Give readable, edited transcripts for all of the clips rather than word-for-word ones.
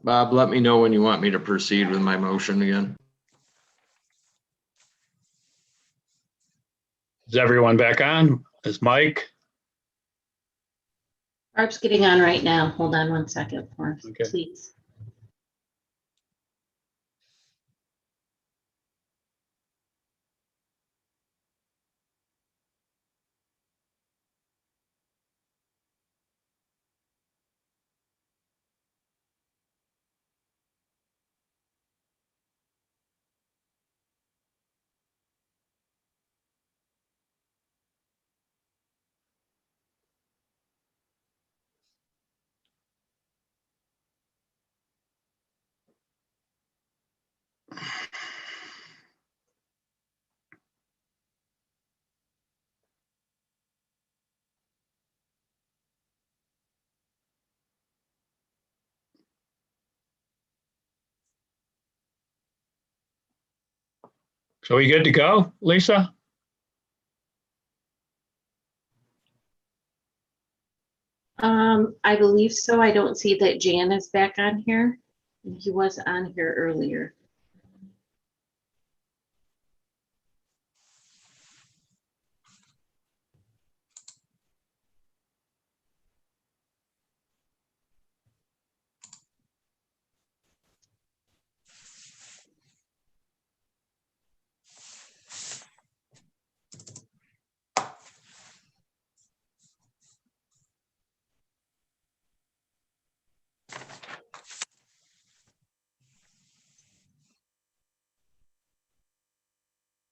Bob, let me know when you want me to proceed with my motion again. Is everyone back on? Is Mike? Barb's getting on right now. Hold on one second for us, Okay. please. So we good to go, Lisa? I believe so. I don't see that Jan is back on here. He was on here earlier.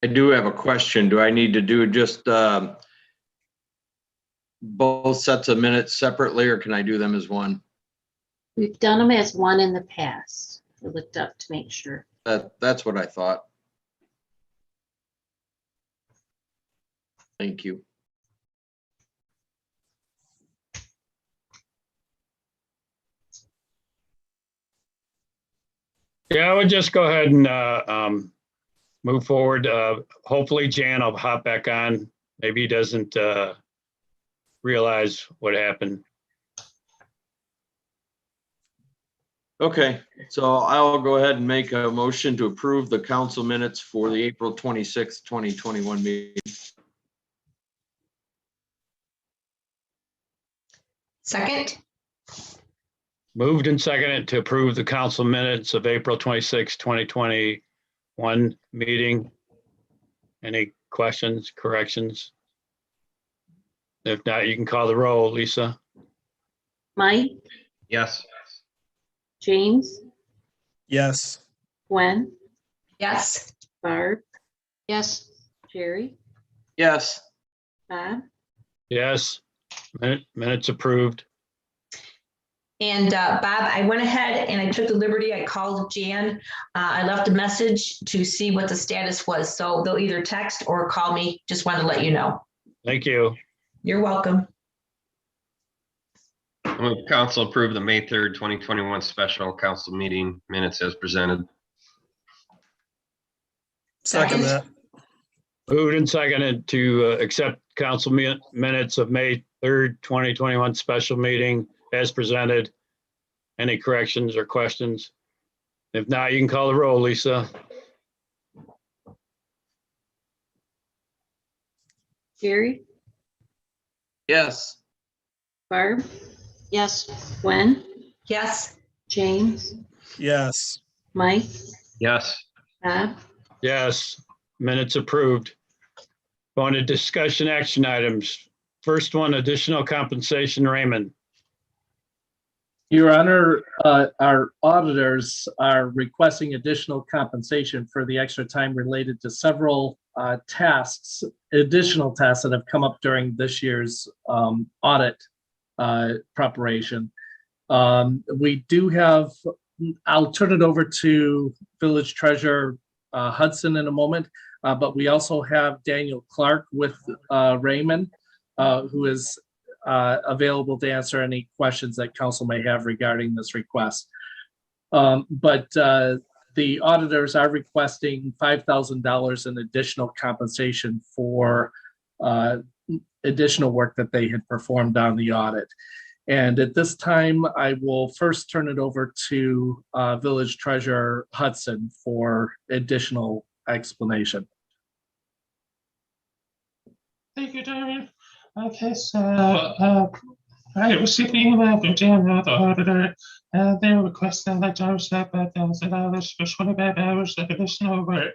I do have a question. Do I need to do just both sets of minutes separately, or can I do them as one? We've done them as one in the past. I looked up to make sure. That's what I thought. Thank you. Yeah, I would just go ahead and move forward. Hopefully Jan will hop back on. Maybe he doesn't realize what happened. Okay, so I'll go ahead and make a motion to approve the council minutes for the April 26th, 2021 meeting. Second? Moved and seconded to approve the council minutes of April 26, 2021 meeting. Any questions, corrections? If not, you can call the roll, Lisa. Mike, Yes. James, Yes. Gwen, Yes. Barb. Yes. Jerry, Yes, Bob. Yes, minutes approved. And Bob, I went ahead and I took the liberty, I called Jan. I left a message to see what the status was. So they'll either text or call me. Just wanted to let you know. Thank you. You're welcome. I move council approve the May 3rd, 2021 special council meeting minutes as presented. Second that. Moved and seconded to accept council minutes of May 3rd, 2021 special meeting as presented. Any corrections or questions? If not, you can call the roll, Lisa. Jerry, yes, Barb. Yes. Gwen, Yes. James, Yes. Mike, Yes. Bob. Yes, minutes approved. Going to discussion action items. First one, additional compensation, Raymond. Your Honor, our auditors are requesting additional compensation for the extra time related to several tasks, additional tasks that have come up during this year's audit preparation. We do have, I'll turn it over to Village Treasurer Hudson in a moment, but we also have Daniel Clark with Raymond, who is available to answer any questions that council may have regarding this request. But the auditors are requesting $5,000 in additional compensation for additional work that they had performed on the audit. And at this time, I will first turn it over to Village Treasurer Hudson for additional explanation. Thank you, Darren. Okay, so I received an email from Jan, the auditor, and they requesting that I receive $5,000 for 25 hours of additional work.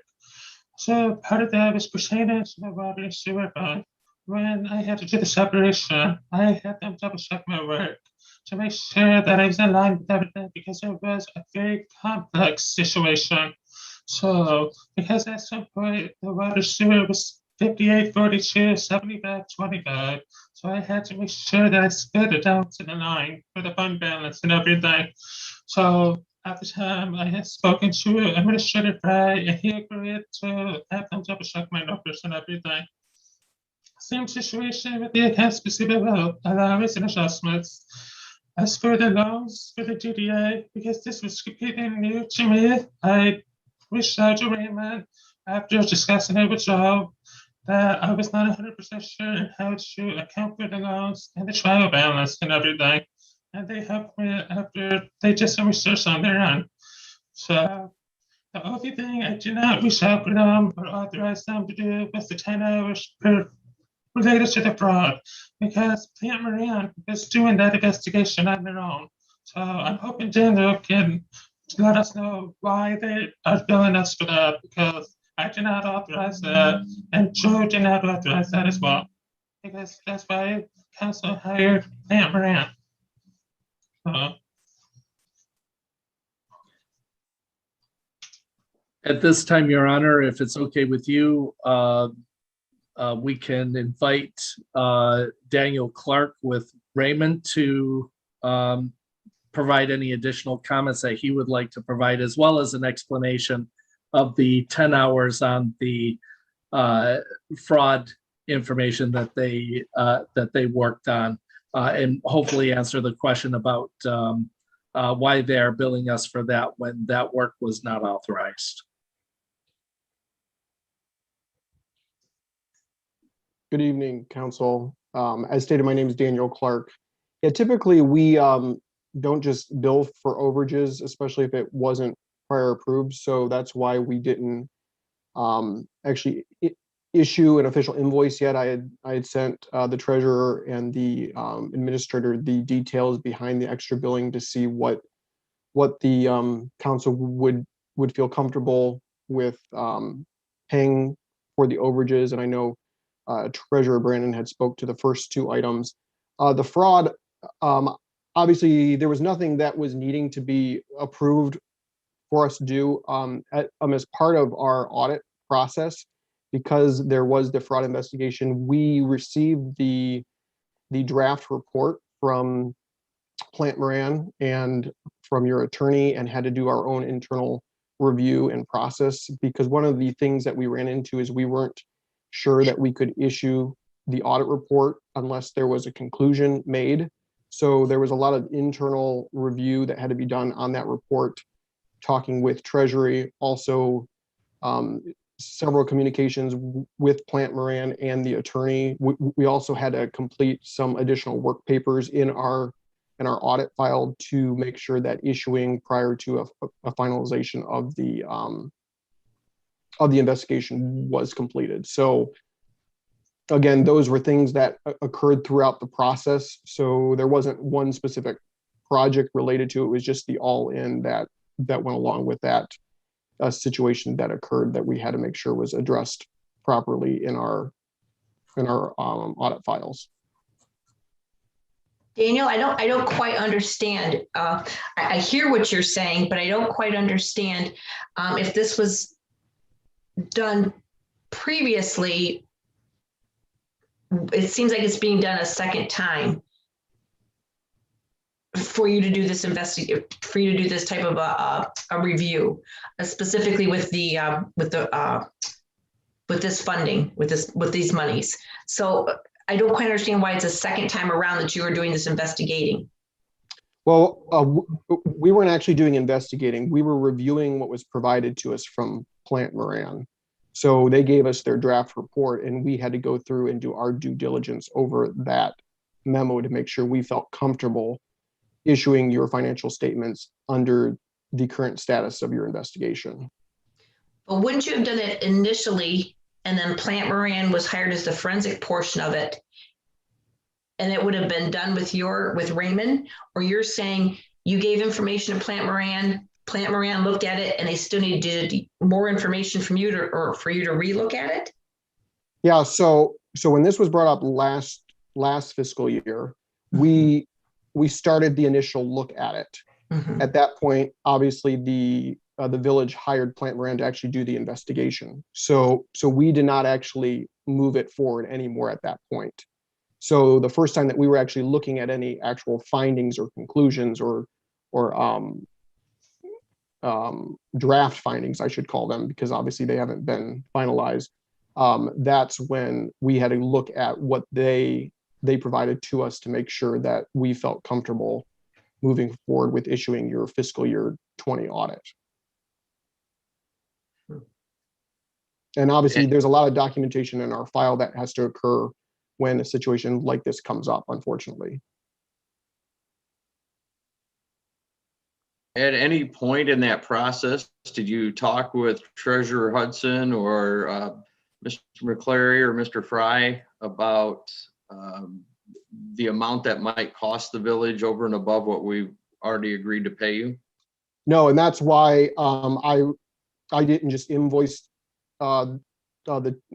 So part of that was pertaining to the water and sewer fund. When I had to do the separation, I had them double check my work to make sure that I was in line with everything because it was a very complex situation. So because at some point the water sewer was 58, 42, 75, 25. So I had to make sure that I split it down to the line for the fund balance and everything. So at the time, I had spoken to Administrator Fry, and he agreed to have them double check my numbers and everything. Same situation with the accounts receivable allowance and adjustments. As for the loans for the DDA, because this was completely new to me, I reached out to Raymond after discussing it with Joe that I was not 100% sure how to account for the loans and the trial balance and everything. And they helped me after they did some research on their own. So the only thing I did not reach out for them or authorize them to do was the 10 hours per related to the fraud, because Plant Moran is doing that investigation on their own. So I'm hoping Daniel can let us know why they are billing us for that, because I did not authorize that, and Joe did not authorize that as well, because that's why council hired Plant Moran. At this time, Your Honor, if it's okay with you, we can invite Daniel Clark with Raymond to provide any additional comments that he would like to provide, as well as an explanation of the 10 hours on the fraud information that they worked on, and hopefully answer the question about why they are billing us for that when that work was not authorized. Good evening, Council. As stated, my name is Daniel Clark. Yeah, typically we don't just bill for overages, especially if it wasn't prior approved. So that's why we didn't actually issue an official invoice yet. I had sent the treasurer and the administrator the details behind the extra billing to see what the council would feel comfortable with paying for the overages. And I know Treasurer Brandon had spoke to the first two items. The fraud, obviously there was nothing that was needing to be approved for us to do as part of our audit process. Because there was the fraud investigation, we received the draft report from Plant Moran and from your attorney, and had to do our own internal review and process, because one of the things that we ran into is we weren't sure that we could issue the audit report unless there was a conclusion made. So there was a lot of internal review that had to be done on that report, talking with Treasury, also several communications with Plant Moran and the attorney. We also had to complete some additional work papers in our audit file to make sure that issuing prior to a finalization of the investigation was completed. So again, those were things that occurred throughout the process. So there wasn't one specific project related to it. It was just the all-in that went along with that situation that occurred that we had to make sure was addressed properly in our audit files. Daniel, I don't quite understand. I hear what you're saying, but I don't quite understand if this was done previously. It seems like it's being done a second time for you to do this for you to do this type of a review, specifically with the with this funding, with these monies. So I don't quite understand why it's a second time around that you are doing this investigating. Well, we weren't actually doing investigating. We were reviewing what was provided to us from Plant Moran. So they gave us their draft report, and we had to go through and do our due diligence over that memo to make sure we felt comfortable issuing your financial statements under the current status of your investigation. But wouldn't you have done it initially and then Plant Moran was hired as the forensic portion of it? And it would have been done with Raymond? Or you're saying you gave information to Plant Moran looked at it and they still needed more information from you or for you to relook at it? Yeah, so when this was brought up last fiscal year, we started the initial look at it. Mhm. At that point, obviously the village hired Plant Moran to actually do the investigation. So we did not actually move it forward anymore at that point. So the first time that we were actually looking at any actual findings or conclusions or draft findings, I should call them, because obviously they haven't been finalized. That's when we had to look at what they provided to us to make sure that we felt comfortable moving forward with issuing your fiscal year 20 audit. And obviously there's a lot of documentation in our file that has to occur when a situation like this comes up, unfortunately. At any point in that process, did you talk with Treasurer Hudson or Mr. McClary or Mr. Fry about the amount that might cost the village over and above what we've already agreed to pay you? No, and that's why I didn't just invoice the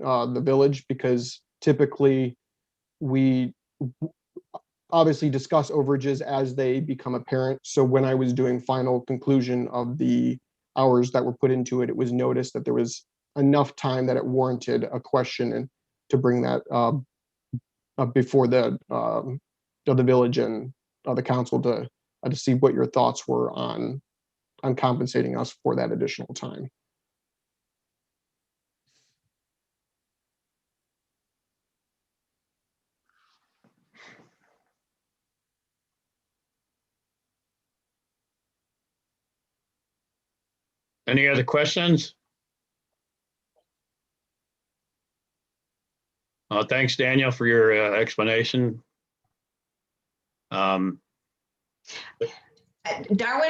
village, because typically we obviously discuss overages as they become apparent. So when I was doing final conclusion of the hours that were put into it, it was noticed that there was enough time that it warranted a question and to bring that before the village and the council to see what your thoughts were on compensating us for that additional time. Any other questions? Thanks, Daniel, for your explanation. Darwin,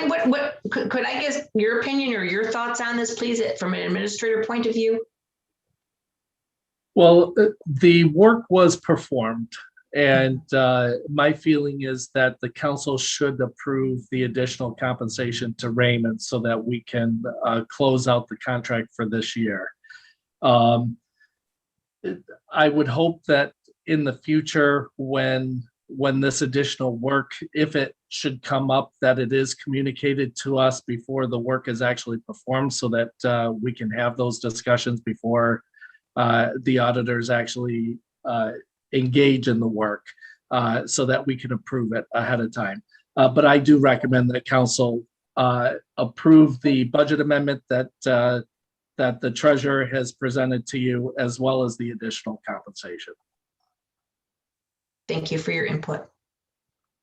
what could I guess your opinion or your thoughts on this, please, from an administrator point of view? Well, the work was performed, and my feeling is that the council should approve the additional compensation to Raymond so that we can close out the contract for this year. I would hope that in the future, when this additional work, if it should come up, that it is communicated to us before the work is actually performed so that we can have those discussions before the auditors actually engage in the work so that we can approve it ahead of time. But I do recommend that council approve the budget amendment that the treasurer has presented to you, as well as the additional compensation. Thank you for your input.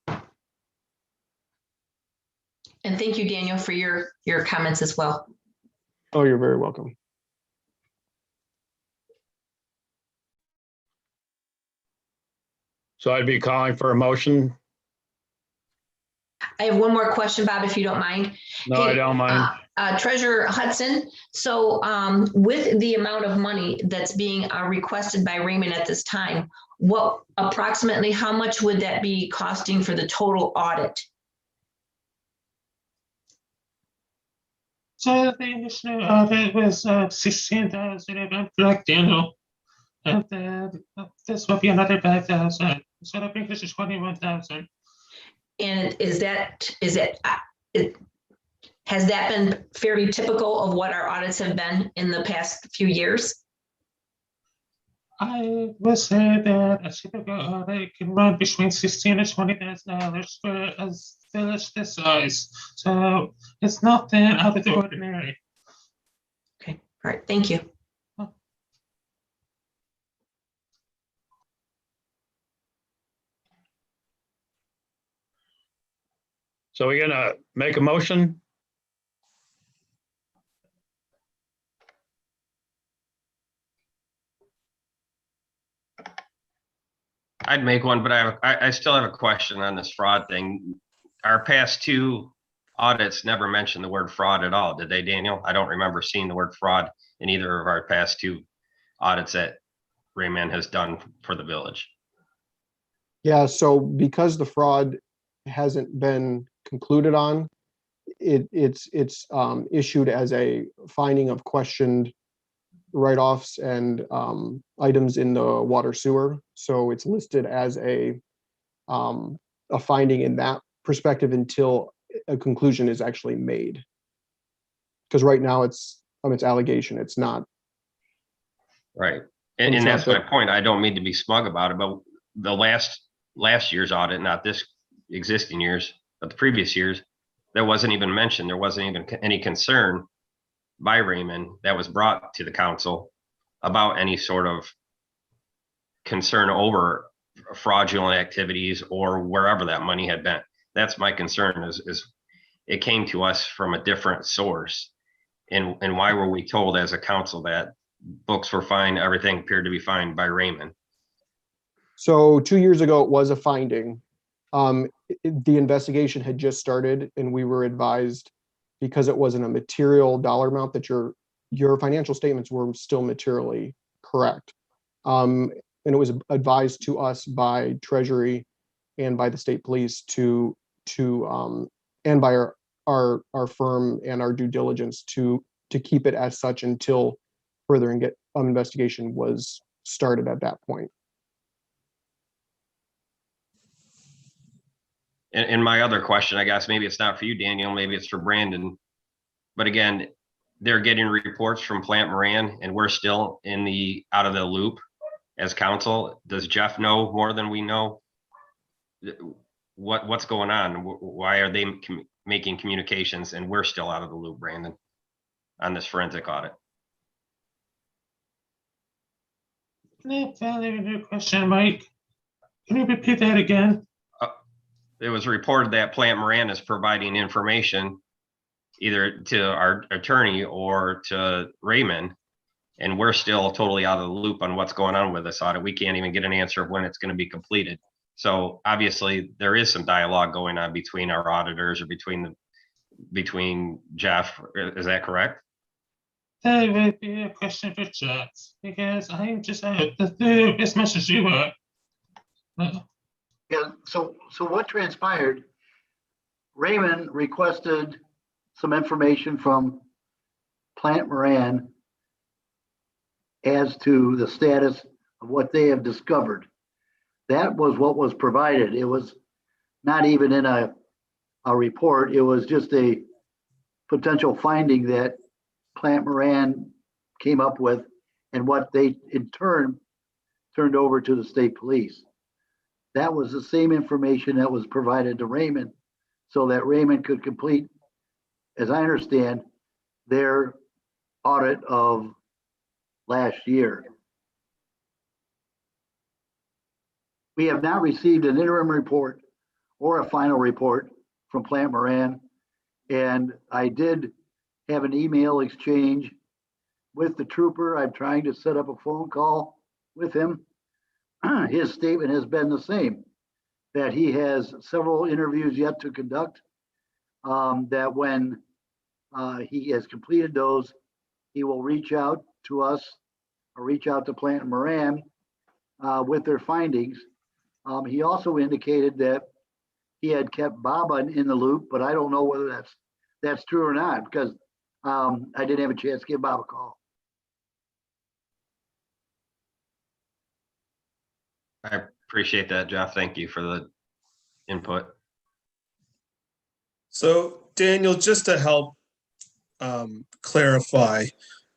And thank you, Daniel, for your comments as well. Oh, you're very welcome. So I'd be calling for a motion. I have one more question, Bob, if you don't mind. No, I don't mind. Treasurer Hudson, so with the amount of money that's being requested by Raymond at this time, what approximately how much would that be costing for the total audit? So the initial audit was 16,000, if I'm correct, Daniel. And then this will be another 5,000. So that brings us to 21,000. And has that been fairly typical of what our audits have been in the past few years? I would say that a typical audit can run between $16,000 to $20,000 for a village this size. So it's nothing out of the ordinary. Okay, all right, thank you. So we're gonna make a motion? I'd make one, but I still have a question on this fraud thing. Our past two audits never mentioned the word fraud at all, did they, Daniel? I don't remember seeing the word fraud in either of our past two audits that Rayman has done for the village. Yeah, so because the fraud hasn't been concluded on, it's issued as a finding of questioned write-offs and items in the water sewer. So it's listed as a finding in that perspective until a conclusion is actually made. Because right now it's allegation, it's not. Right. And that's my point. I don't mean to be smug about it, but the last year's audit, not this existing year's, but the previous years, there wasn't even mentioned, there wasn't even any concern by Raymond that was brought to the council about any sort of concern over fraudulent activities or wherever that money had been. That's my concern is it came to us from a different source. And why were we told as a council that books were fine, everything appeared to be fine by Raymond? So 2 years ago, it was a finding. The investigation had just started and we were advised, because it wasn't a material dollar amount, that your financial statements were still materially correct. And it was advised to us by Treasury and by the state police to and by our firm and our due diligence to keep it as such until further investigation was started at that point. And my other question, I guess, maybe it's not for you, Daniel, maybe it's for Brandon. But again, they're getting reports from Plant Moran and we're still out of the loop as council. Does Jeff know more than we know? What's going on? Why are they making communications and we're still out of the loop, Brandon, on this forensic audit? Very good question, Mike. Can you repeat that again? It was reported that Plant Moran is providing information either to our attorney or to Raymond, and we're still totally out of the loop on what's going on with this audit. We can't even get an answer of when it's going to be completed. So obviously there is some dialogue going on between our auditors or between Jeff. Is that correct? That would be a question for Jeff, because I just this message you were. Yeah, so what transpired, Raymond requested some information from Plant Moran as to the status of what they have discovered. That was what was provided. It was not even in a report. It was just a potential finding that Plant Moran came up with and what they in turn turned over to the state police. That was the same information that was provided to Raymond so that Raymond could complete, as I understand, their audit of last year. We have not received an interim report or a final report from Plant Moran. And I did have an email exchange with the trooper. I'm trying to set up a phone call with him. His statement has been the same, that he has several interviews yet to conduct, that when he has completed those, he will reach out to us or reach out to Plant Moran with their findings. He also indicated that he had kept Bob in the loop, but I don't know whether that's true or not, because I didn't have a chance to give Bob a call. I appreciate that, Jeff. Thank you for the input. So Daniel, just to help clarify,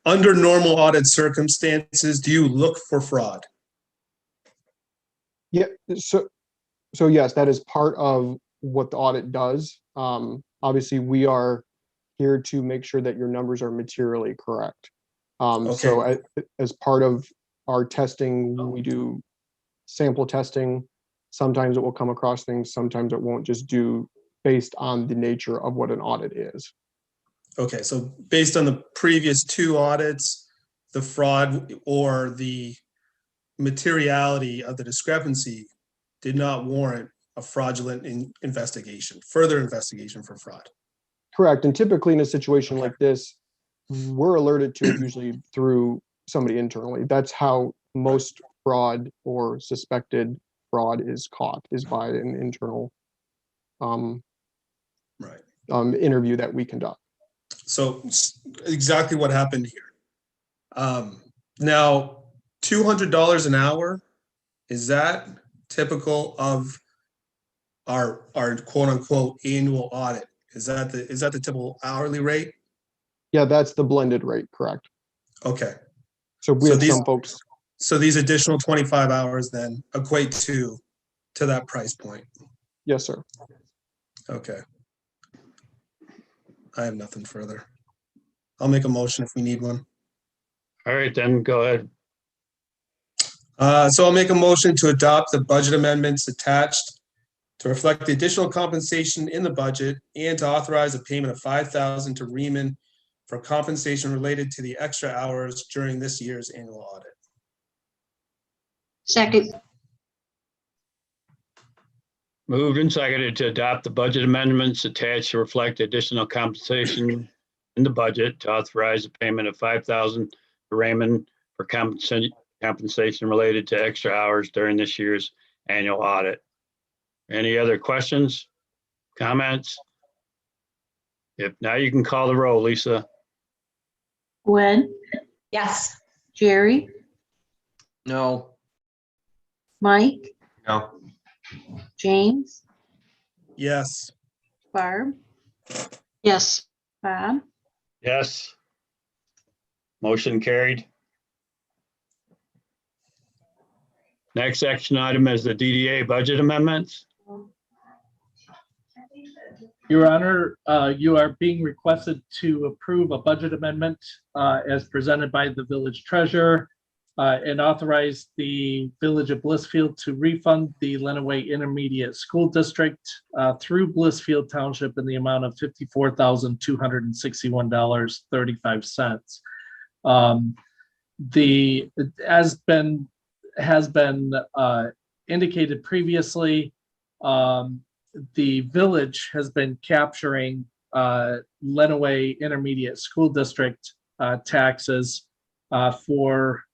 under normal audit circumstances, do you look for fraud? Yeah, so yes, that is part of what the audit does. Obviously, we are here to make sure that your numbers are materially correct. So as part of our testing, we do sample testing. Sometimes it will come across things, sometimes it won't, just do based on the nature of what an audit is. Okay, so based on the previous two audits, the fraud or the materiality of the discrepancy did not warrant a fraudulent further investigation for fraud. Correct. And typically in a situation Okay. like this, we're alerted to it usually through somebody internally. That's how most fraud or suspected fraud is caught, is by an internal Right. interview that we conduct. So exactly what happened here. Now, $200 an hour, is that typical of our quote unquote annual audit? Is that the typical hourly rate? Yeah, that's the blended rate, correct. Okay. So we So have these- some folks, So these additional 25 hours then equate to that price point. yes, sir. Okay. I have nothing further. I'll make a motion if we need one. All right, then go ahead. So I'll make a motion to adopt the budget amendments attached to reflect the additional compensation in the budget and to authorize a payment of $5,000 to Riemann for compensation related to the extra hours during this year's annual audit. Second. Moved and seconded to adopt the budget amendments attached to reflect additional compensation in the budget to authorize a payment of $5,000 to Raymond for compensation related to extra hours during this year's annual audit. Any other questions, comments? If not, you can call the roll, Lisa. Gwen, Yes. Jerry, No. Mike, No. James, Yes. Barb, Yes. Bob, Yes. Motion carried. Next action item is the DDA budget amendments. Your Honor, you are being requested to approve a budget amendment as presented by the village treasurer and authorize the village of Blissfield to refund the Lenawee Intermediate School District through Blissfield Township in the amount of $54,261.35. Has been indicated previously, the village has been capturing Lenawee Intermediate School District taxes for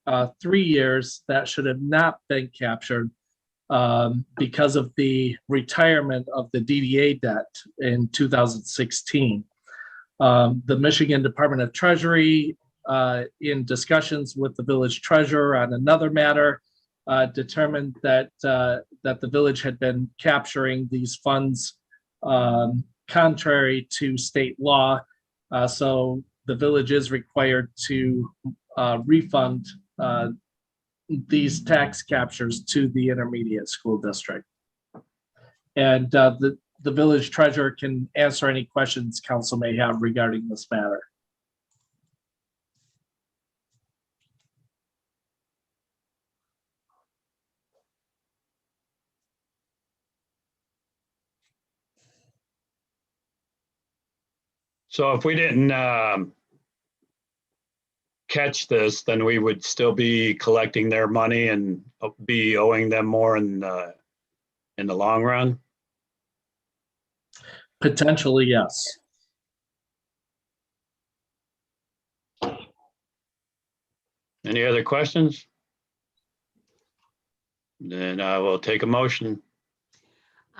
3 years that should have not been captured because of the retirement of the DDA debt in 2016. The Michigan Department of Treasury, in discussions with the village treasurer on another matter, determined that the village had been capturing these funds contrary to state law. So the village is required to refund these tax captures to the intermediate school district. And the village treasurer can answer any questions council may have regarding this matter. So if we didn't catch this, then we would still be collecting their money and be owing them more in the long run. Potentially, yes. Any other questions? Then I will take a motion.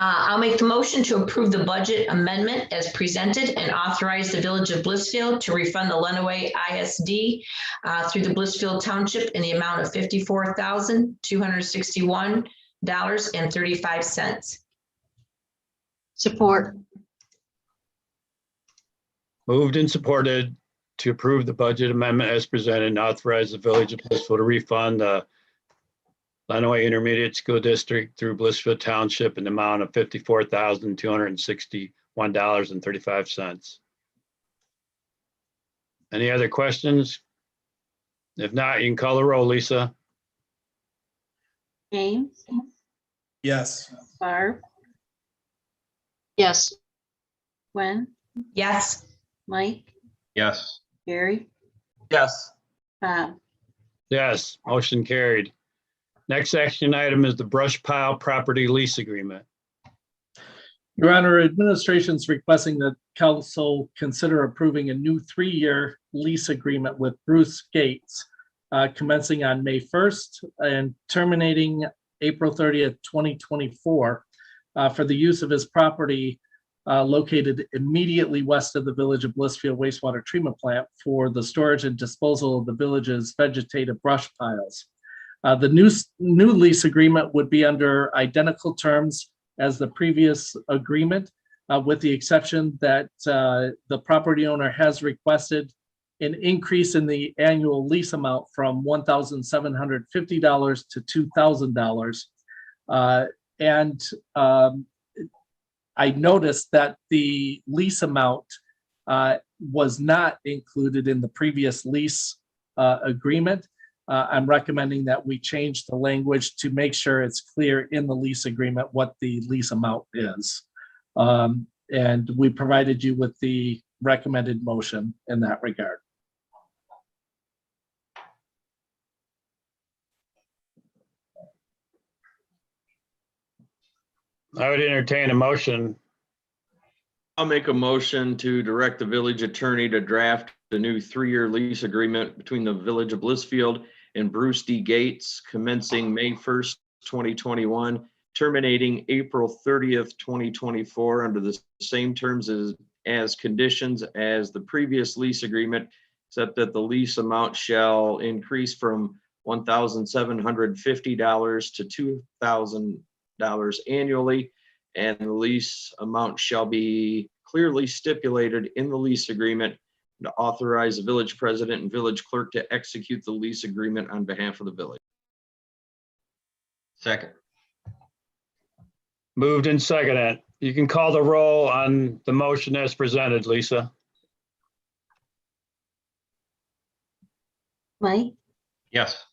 I'll make the motion to approve the budget amendment as presented and authorize the village of Blissfield to refund the Lenawee ISD through the Blissfield Township in the amount of $54,261.35. Support. Moved and supported to approve the budget amendment as presented and authorize the village of Blissfield to refund the Lenawee Intermediate School District through Blissfield Township in the amount of $54,261.35. Any other questions? If not, you can call the roll, Lisa. James, Yes. Barb, Yes. Gwen, Yes. Mike, Yes. Jerry, Yes. Bob. Yes, motion carried. Next action item is the brush pile property lease agreement. Your Honor, administration's requesting that council consider approving a new 3-year lease agreement with Bruce Gates, commencing on May 1st and terminating April 30th, 2024, for the use of his property located immediately west of the Village of Blissfield wastewater treatment plant for the storage and disposal of the village's vegetative brush piles. The new lease agreement would be under identical terms as the previous agreement, with the exception that the property owner has requested an increase in the annual lease amount from $1,750 to $2,000. I noticed that the lease amount was not included in the previous lease agreement. I'm recommending that we change the language to make sure it's clear in the lease agreement what the lease amount is. And we provided you with the recommended motion in that regard. I would entertain a motion. I'll make a motion to direct the village attorney to draft the new 3-year lease agreement between the Village of Blissfield and Bruce D. Gates, commencing May 1st, 2021, terminating April 30th, 2024, under the same terms as conditions as the previous lease agreement, except that the lease amount shall increase from $1,750 to $2,000 annually, and the lease amount shall be clearly stipulated in the lease agreement to authorize the village president and village clerk to execute the lease agreement on behalf of the village. Second. Moved and seconded. You can call the roll on the motion as presented, Lisa. Mike, Yes.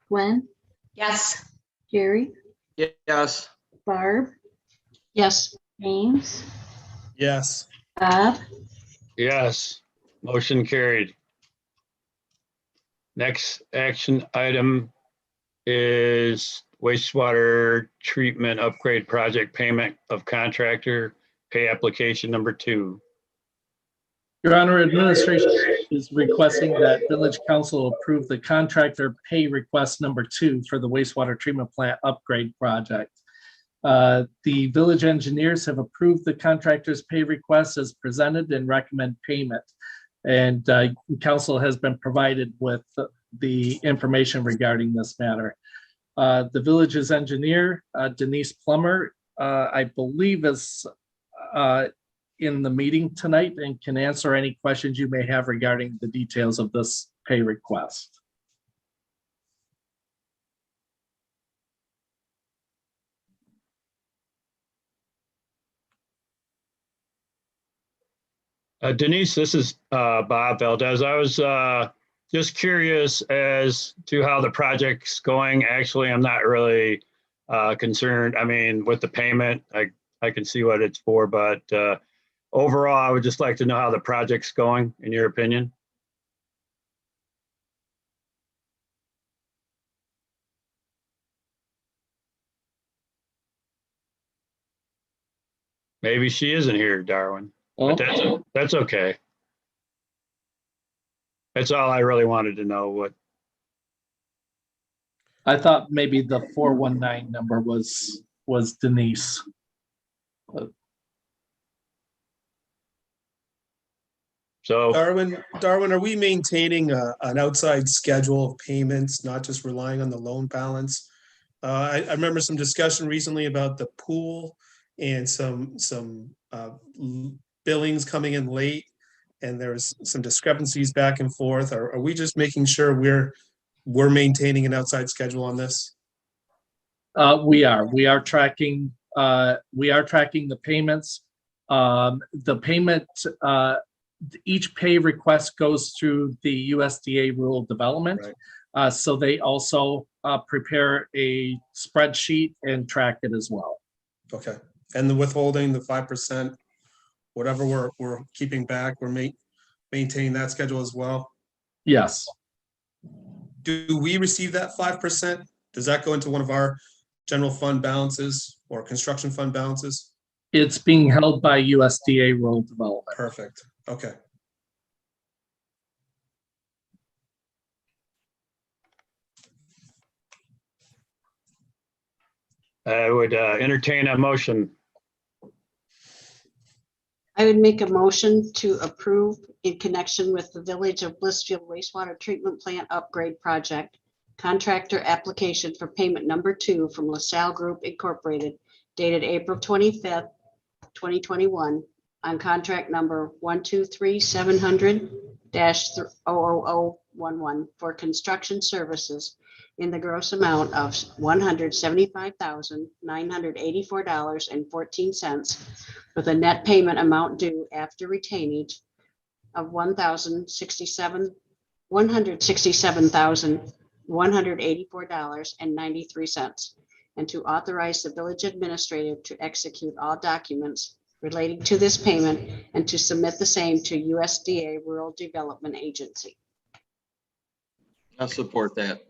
Gwen, Yes. Jerry, Yes. Barb, Yes. James, Yes. Bob, Yes, motion carried. Next action item is wastewater treatment upgrade project payment of contractor pay application number 2. Your Honor, administration is requesting that village council approve the contractor pay request number 2 for the wastewater treatment plant upgrade project. The village engineers have approved the contractor's pay request as presented and recommend payment. And council has been provided with the information regarding this matter. The village's engineer, Denise Plummer, I believe is in the meeting tonight and can answer any questions you may have regarding the details of this pay request. Denise, this is Bob Valdez. I was just curious as to how the project's going. Actually, I'm not really concerned. I mean, with the payment, I can see what it's for, but overall, I would just like to know how the project's going, in your opinion. Maybe she isn't here, Darwin. But that's okay. That's all I really wanted to know. What I thought maybe the 419 number was Denise. So Darwin, are we maintaining an outside schedule of payments, not just relying on the loan balance? I remember some discussion recently about the pool and some billings coming in late, and there's some discrepancies back and forth. Are we just making sure we're maintaining an outside schedule on this? We are tracking the payments. The payment, each pay request goes through the USDA rural development. Right. So they also prepare a spreadsheet and track it as well. Okay. And the withholding, the 5%, whatever we're keeping back, we're maintaining that schedule as well? Yes. do we receive that 5%? Does that go into one of our general fund balances or construction fund balances? It's being held by USDA Rural Development. Perfect. Okay. I would entertain a motion. I would make a motion to approve in connection with the Village of Blissfield wastewater treatment plant upgrade project, contractor application for payment number 2 from LaSalle Group Incorporated, dated April 25th, 2021, on contract number 123-700-00011 for construction services in the gross amount of $175,984.14, with a net payment amount due after retainage of $167,184.93, and to authorize the village administrator to execute all documents relating to this payment and to submit the same to USDA Rural Development Agency. I'll support that.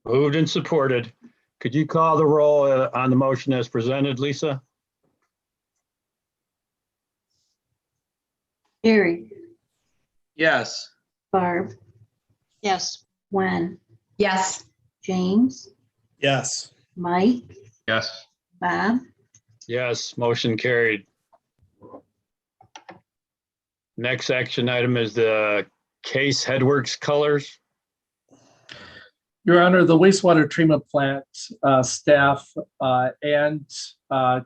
Moved and supported. Could you call the roll on the motion as presented, Lisa? Gary, Yes. Barb, Yes. Gwen, Yes. James, Yes. Mike, Yes. Bob, Yes, motion carried. Next action item is the case headworks colors. Your Honor, the wastewater treatment plant staff and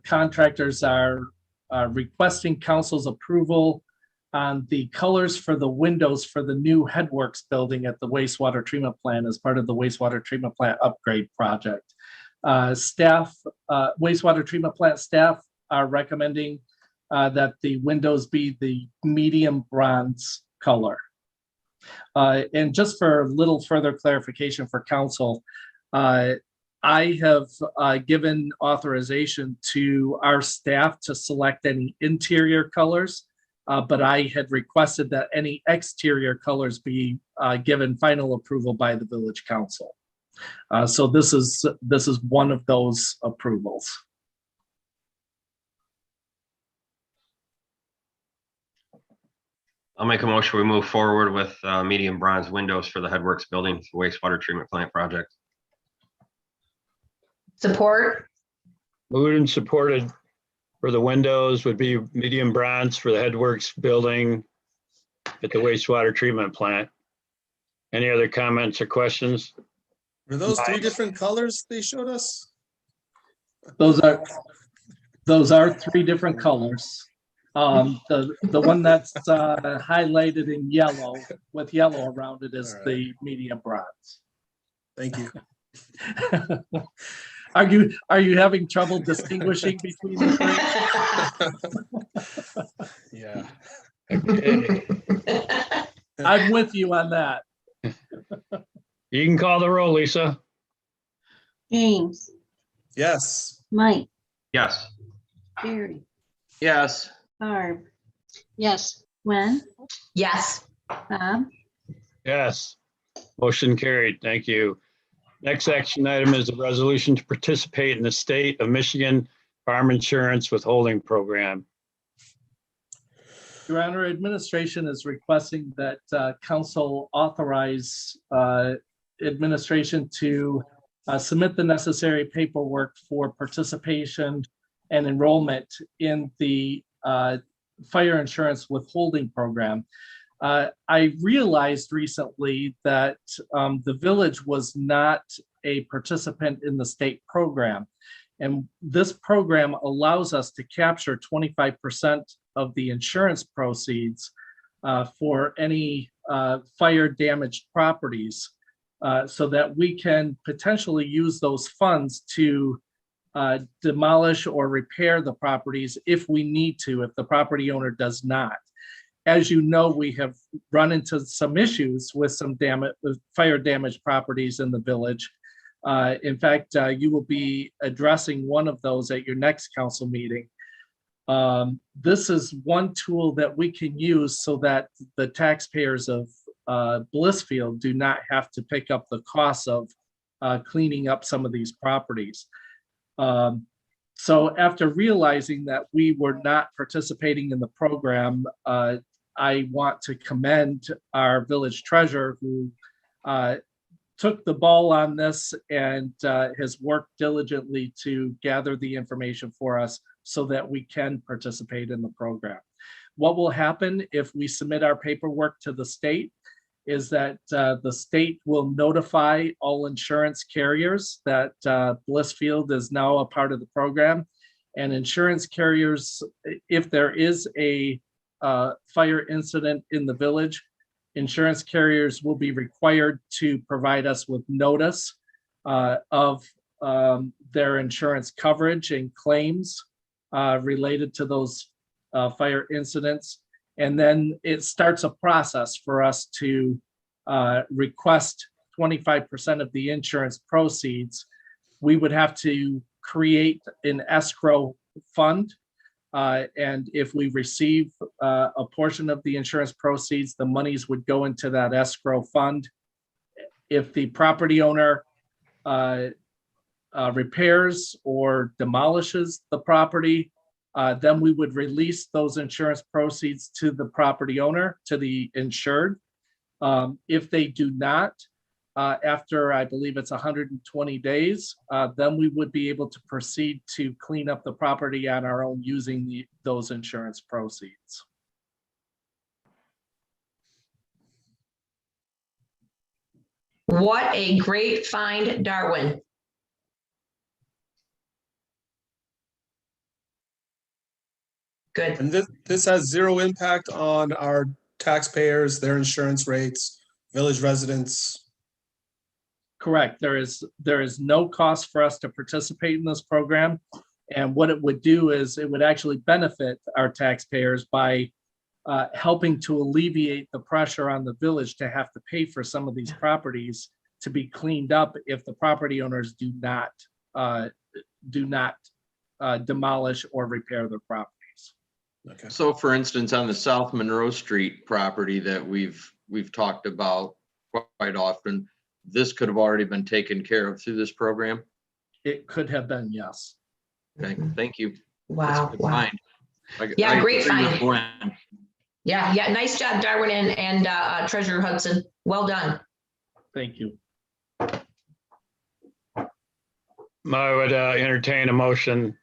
contractors are requesting council's approval on the colors for the windows for the new headworks building at the wastewater treatment plant as part of the wastewater treatment plant upgrade project. Wastewater treatment plant staff are recommending that the windows be the medium bronze color. And just for a little further clarification for council, I have given authorization to our staff to select any interior colors, but I had requested that any exterior colors be given final approval by the village council. So this is one of those approvals. I'll make a motion. We move forward with medium bronze windows for the headworks building wastewater treatment plant project. Support. Moved and supported for the windows would be medium bronze for the headworks building at the wastewater treatment plant. Any other comments or questions? Were those 3 different colors they showed us? Those are 3 different colors. The one that's highlighted in yellow with yellow around it is the medium bronze. Thank you. Are you having trouble distinguishing between the 3? Yeah. Okay. I'm with you on that. You can call the roll, Lisa. James, Yes. Mike, Yes. Gary, Yes. Barb, Yes. Gwen, Yes. Bob, Yes. Motion carried. Thank you. Next action item is a resolution to participate in the state of Michigan Farm Insurance Withholding Program. Your Honor, administration is requesting that council authorize administration to submit the necessary paperwork for participation and enrollment in the fire insurance withholding program. I realized recently that the village was not a participant in the state program. And this program allows us to capture 25% of the insurance proceeds for any fire damaged properties so that we can potentially use those funds to demolish or repair the properties if we need to, if the property owner does not. As you know, we have run into some issues with some fire damaged properties in the village. In fact, you will be addressing one of those at your next council meeting. This is one tool that we can use so that the taxpayers of Blissfield do not have to pick up the costs of cleaning up some of these properties. So after realizing that we were not participating in the program, I want to commend our village treasurer who took the ball on this and has worked diligently to gather the information for us so that we can participate in the program. What will happen if we submit our paperwork to the state is that the state will notify all insurance carriers that Blissfield is now a part of the program. And insurance carriers, if there is a fire incident in the village, insurance carriers will be required to provide us with notice of their insurance coverage and claims related to those fire incidents. And then it starts a process for us to request 25% of the insurance proceeds. We would have to create an escrow fund. And if we receive a portion of the insurance proceeds, the monies would go into that escrow fund. If the property owner repairs or demolishes the property, then we would release those insurance proceeds to the property owner, to the insured. If they do not, after I believe it's 120 days, then we would be able to proceed to clean up the property on our own using those insurance proceeds. What a great find, Darwin. Good. And this has zero impact on our taxpayers, their insurance rates, village residents. Correct. There is no cost for us to participate in this program. And what it would do is it would actually benefit our taxpayers by helping to alleviate the pressure on the village to have to pay for some of these properties to be cleaned up if the property owners do not demolish or repair their properties. Okay. So for instance, on the South Monroe Street property that we've talked about quite often, this could have already been taken care of through this program? It could have been, yes. Okay, thank you. That's a Wow. good Wow. find. Yeah, great agree with find. Gwen. Yeah. Nice job, Darwin and Treasurer Hudson. Well done. Thank you. I would entertain a motion.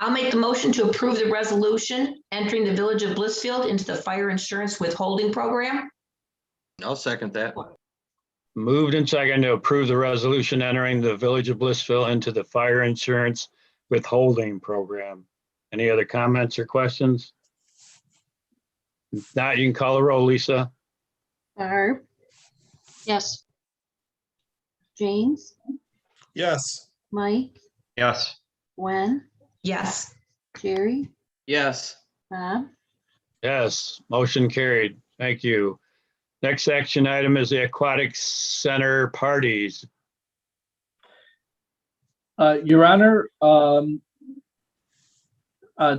I'll make the motion to approve the resolution entering the Village of Blissfield into the fire insurance withholding program. I'll second that. Moved and second to approve the resolution entering the Village of Blissfield into the fire insurance withholding program. Any other comments or questions? If not, you can call the roll, Lisa. Barb, Yes. James, Yes. Mike, Yes. Gwen, Yes. Jerry, Yes. Bob, Yes, motion carried. Thank you. Next action item is the Aquatic Center parties. Your Honor,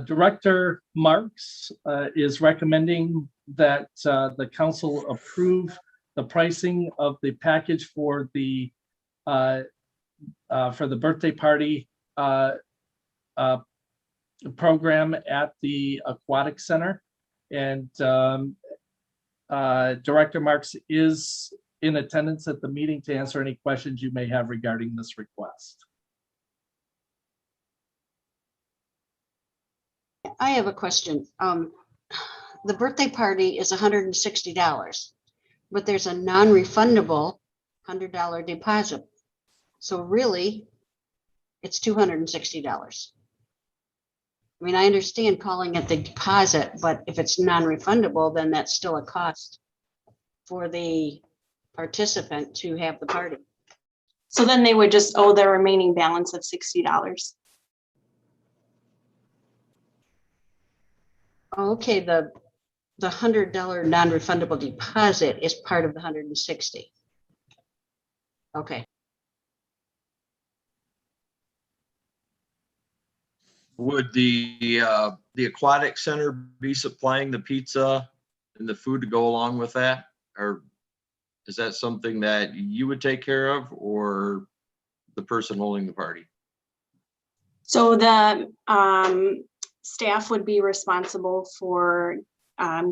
Director Marks is recommending that the council approve the pricing of the package for the birthday party program at the Aquatic Center. And Director Marks is in attendance at the meeting to answer any questions you may have regarding this request. I have a question. The birthday party is $160, but there's a non-refundable $100 deposit. So really, it's $260. I mean, I understand calling it the deposit, but if it's non-refundable, then that's still a cost for the participant to have the party. So then they would just owe their remaining balance of $60. Okay, the $100 non-refundable deposit is part of the 160. Okay. Would the Aquatic Center be supplying the pizza and the food to go along with that? Or is that something that you would take care of, or the person holding the party? So the staff would be responsible for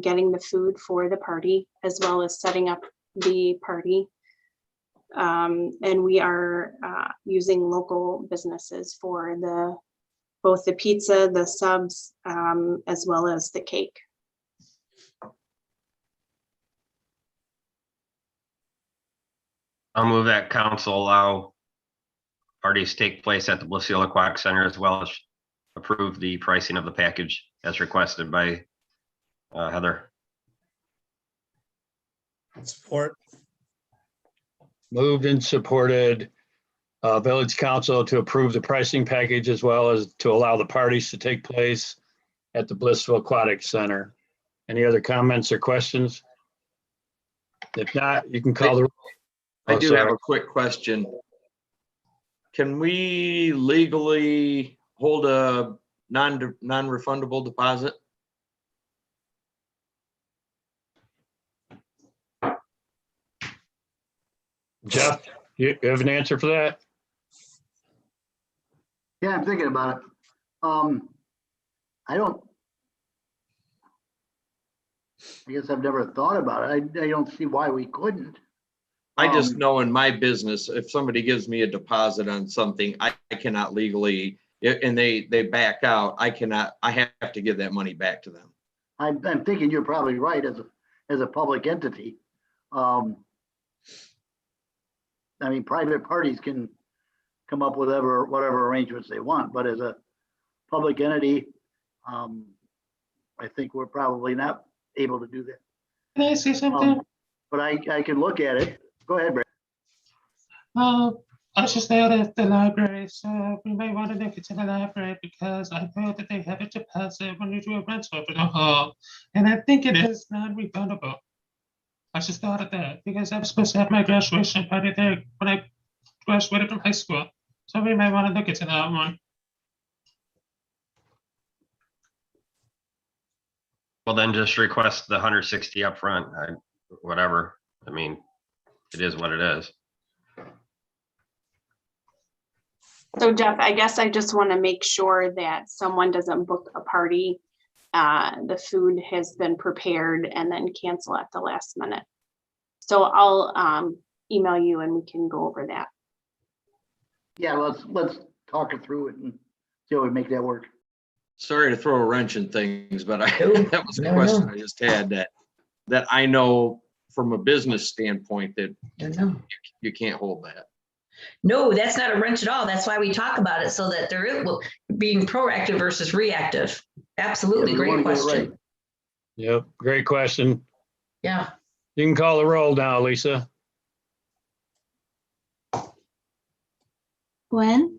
getting the food for the party, as well as setting up the party. And we are using local businesses for both the pizza, the subs, as well as the cake. I'll move that council allow parties take place at the Blissfield Aquatic Center, as well as approve the pricing of the package as requested by Heather. Support. Moved and supported, village council to approve the pricing package as well as to allow the parties to take place at the Blissfield Aquatic Center. Any other comments or questions? If not, you can call the. I Oh, do have sorry. a quick question. Can we legally hold a non-refundable deposit? Jeff, you have an answer for that? Yeah, I'm thinking about it. I guess I've never thought about it. I don't see why we couldn't. I just know in my business, if somebody gives me a deposit on something, I cannot legally, and they back out, I have to give that money back to them. I'm thinking you're probably right as a public entity. I mean, private parties can come up with whatever arrangements they want, but as a public entity, I think we're probably not able to do that. Can I say something? But I can look at it. Go ahead, Brad. I was just out at the library, so we might want to look into the library because I heard that they have a deposit when you do a rental for the hall, and I think it is non-refundable. I just thought of that because I was supposed to have my graduation party there when I graduated from high school, so we might want to look into that one. Well, then just request the 160 up front, whatever. I mean, it is what it is. So Jeff, I guess I just want to make sure that someone doesn't book a party. The food has been prepared and then cancel at the last minute. So I'll email you and we can go over that. Yeah, let's talk it through it and see how we make that work. Sorry to throw a wrench in things, but that was a question I just had that I know from a business standpoint that you can't hold that. No, that's not a wrench at all. That's why we talk about it, so that there is being proactive versus reactive. Absolutely, Yeah, we wanna great get it question. right. Yep, great question. Yeah. You can call the roll now, Lisa. Gwen,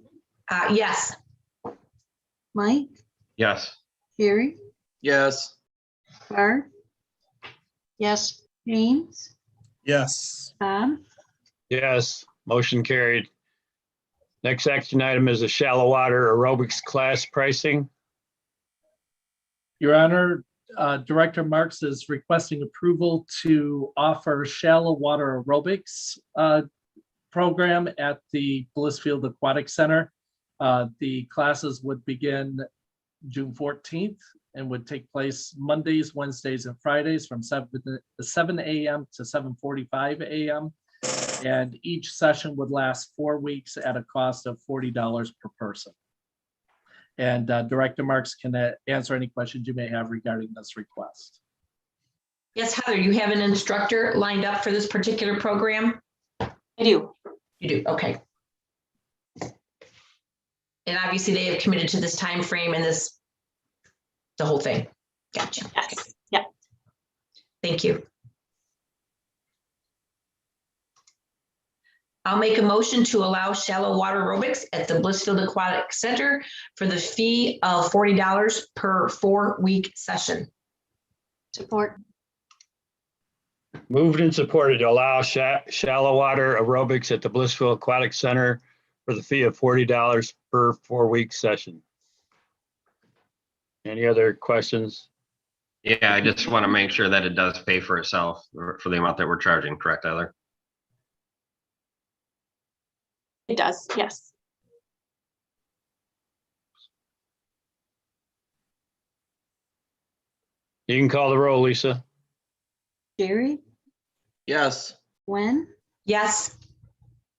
Yes. Mike, Yes. Gary, Yes. Barb, Yes, James, Yes. Bob, Yes, motion carried. Next action item is a shallow water aerobics class pricing. Your Honor, Director Marks is requesting approval to offer shallow water aerobics program at the Blissfield Aquatic Center. The classes would begin June 14th and would take place Mondays, Wednesdays, and Fridays from 7 a.m. to 7:45 a.m. And each session would last 4 weeks at a cost of $40 per person. And Director Marks can answer any questions you may have regarding this request. Yes, Heather, you have an instructor lined up for this particular program? I do. You do, okay. And obviously they have committed to this time frame and the whole thing. Gotcha. Yes. Okay. Yeah. Thank you. I'll make a motion to allow shallow water aerobics at the Blissfield Aquatic Center for the fee of $40 per 4-week session. support. Moved and supported to allow shallow water aerobics at the Blissfield Aquatic Center for the fee of $40 per 4-week session. Any other questions? Yeah, I just want to make sure that it does pay for itself for the amount that we're charging, correct, Tyler? It does, yes. You can call the roll, Lisa. Jerry, Yes. Gwen, Yes.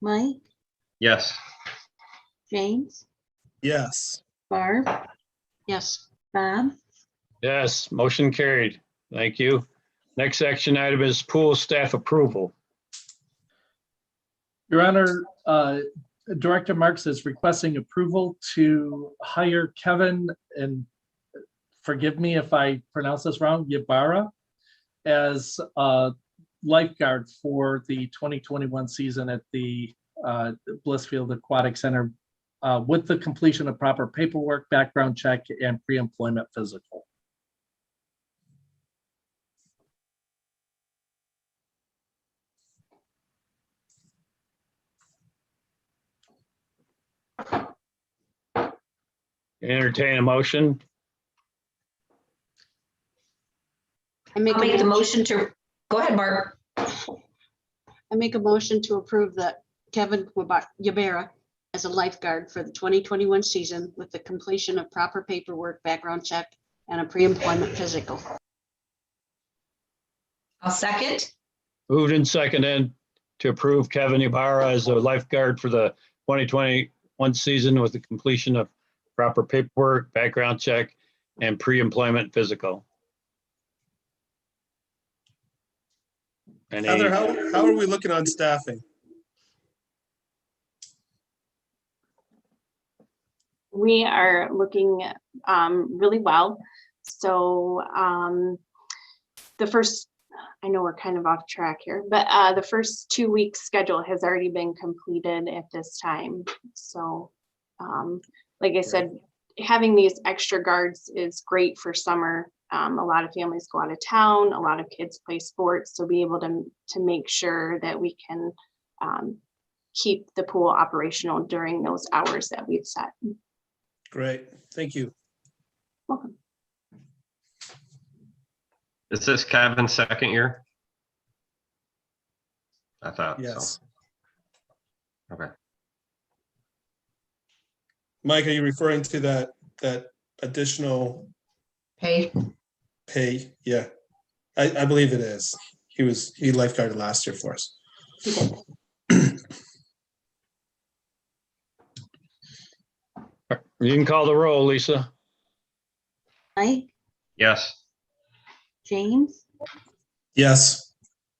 Mike, Yes. James, Yes. Barb, Yes. Bob, Yes, motion carried. Thank you. Next action item is pool staff approval. Your Honor, Director Marks is requesting approval to hire Kevin, and forgive me if I pronounce this wrong, Ybarra, as a lifeguard for the 2021 season at the Blissfield Aquatic Center with the completion of proper paperwork, background check, and pre-employment physical. Entertain a motion. I make I'll a make the motion, motion to, go ahead, Barb. I make a motion to approve that Kevin Ybarra as a lifeguard for the 2021 season with the completion of proper paperwork, background check, and a pre-employment physical. I'll second. Moved and seconded to approve Kevin Ibarra as a lifeguard for the 2021 season with the completion of proper paperwork, background check, and pre-employment physical. Any, Heather, how are we looking on staffing? We are looking really well. So the first, I know we're kind of off track here, but the first 2 weeks schedule has already been completed at this time. So like I said, having these extra guards is great for summer. A lot of families go out of town, a lot of kids play sports, so be able to make sure that we can keep the pool operational during those hours that we've set. Great, thank you. Welcome. Is this Kevin's second year? I thought Yes. so. Okay. Mike, are you referring to that additional Hey, pay? Yeah, I believe it is. He lifeguarded last year for us. you can call the roll, Lisa. Mike, Yes. James, Yes.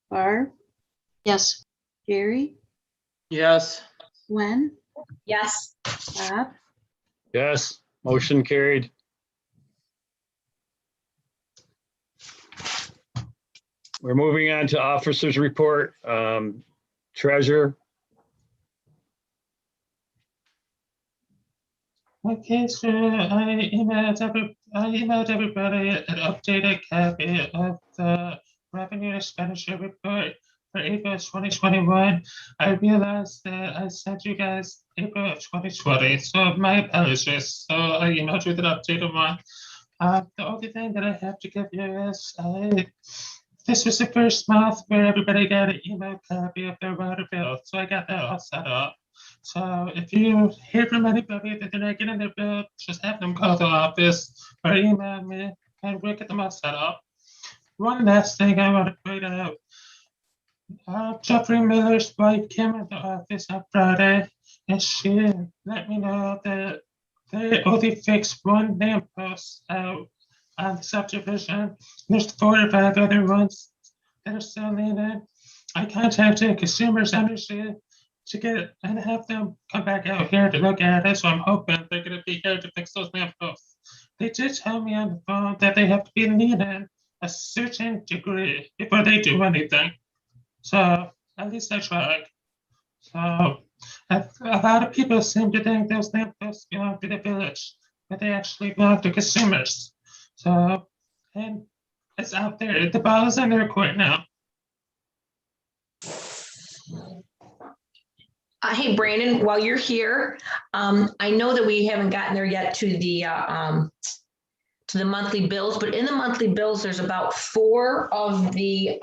Barb, Yes. Jerry, Yes. Gwen, yes. Bob, Yes, motion carried. We're moving on to officers' report. Treasurer. Okay, so I emailed everybody an updated copy of the revenue expenditure report for April 2021. I realized that I sent you guys April of 2020, so my apologies. So I emailed you the updated one. The only thing that I have to give you is this was the first month where everybody got an email copy of their water bill, so I got that all set up. So if you hear from anybody that they're not getting their bill, just have them call the office or email me and we'll get them all set up. One last thing I want to point out. Jeffrey Miller's wife came into the office on Friday and she let me know that they only fixed one lamppost out on the subdivision. There's 4 or 5 other ones that are still leaning. I contacted Consumers Energy to get and have them come back out here to look at it. So I'm hoping they're going to be here to fix those lampposts. They did tell me on the phone that they have to be leaning a certain degree before they do anything. So at least I tried. So a lot of people seem to think those lampposts belong to the village, but they actually belong to consumers. So, and it's out there. The ball is in their court now. Hey, Brandon, while you're here, I know that we haven't gotten there yet to to the monthly bills, but in the monthly bills, there's about 4 of the,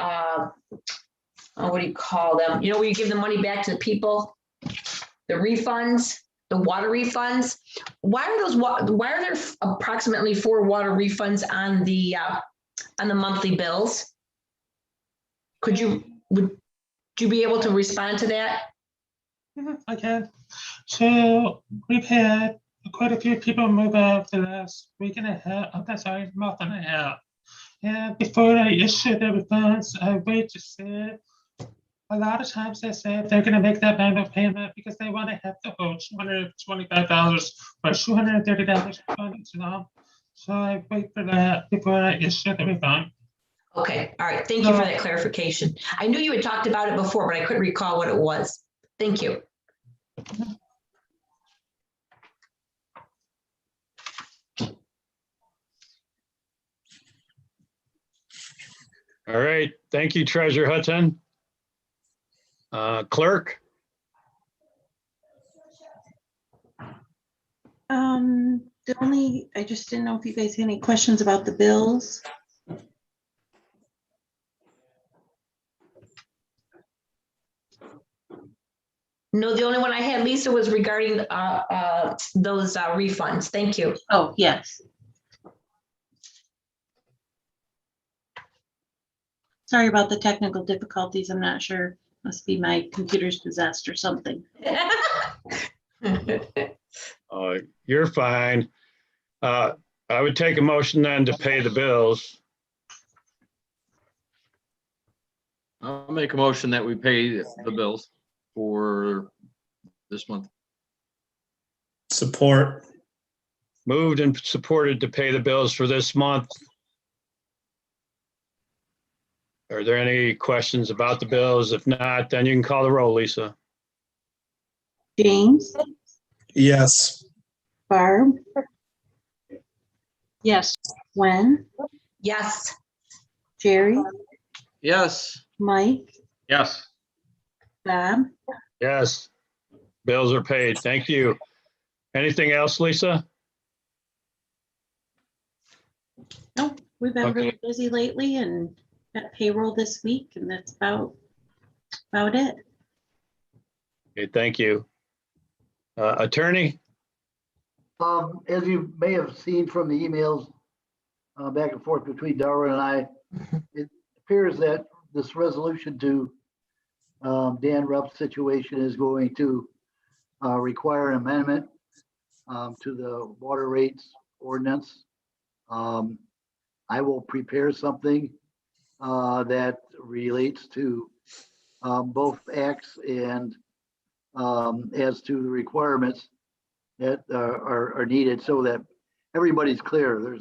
what do you call them? You know, where you give the money back to the people, the refunds, the water refunds. Why are there approximately 4 water refunds on the monthly bills? Would you be able to respond to that? I can. So we've had quite a few people move out the last week and a half. Oh, that's sorry, month and a half. And before I issue the refunds, I wait to see. A lot of times they say they're going to make that minimum payment because they want to have the whole $225 or $230 refunded to them. So I wait for that before I issue the refund. Okay, all right. Thank you for that clarification. I knew you had talked about it before, but I couldn't recall what it was. Thank you. All right, thank you, Treasurer Hudson. Clerk? I just didn't know if you guys had any questions about the bills. No, the only one I had, Lisa, was regarding those refunds. Thank you. Oh, yes. Sorry about the technical difficulties. I'm not sure. Must be my computer's possessed or something. You're fine. I would take a motion then to pay the bills. I'll make a motion that we pay the bills for this month. Support. Moved and supported to pay the bills for this month. Are there any questions about the bills? If not, then you can call the roll, Lisa. James, Yes. Barb, Yes. Gwen, Yes. Jerry, Yes. Mike, Yes. Bob. Yes. Bills are paid. Thank you. Anything else, Lisa? No, we've been Okay. really busy lately and got payroll this week, and that's about it. Okay, thank you. Attorney? As you may have seen from the emails back and forth between Darwin and I, it appears that this resolution to Dan Rupp's situation is going to require an amendment to the water rates ordinance. I will prepare something that relates to both acts and as to the requirements that are needed so that everybody's clear.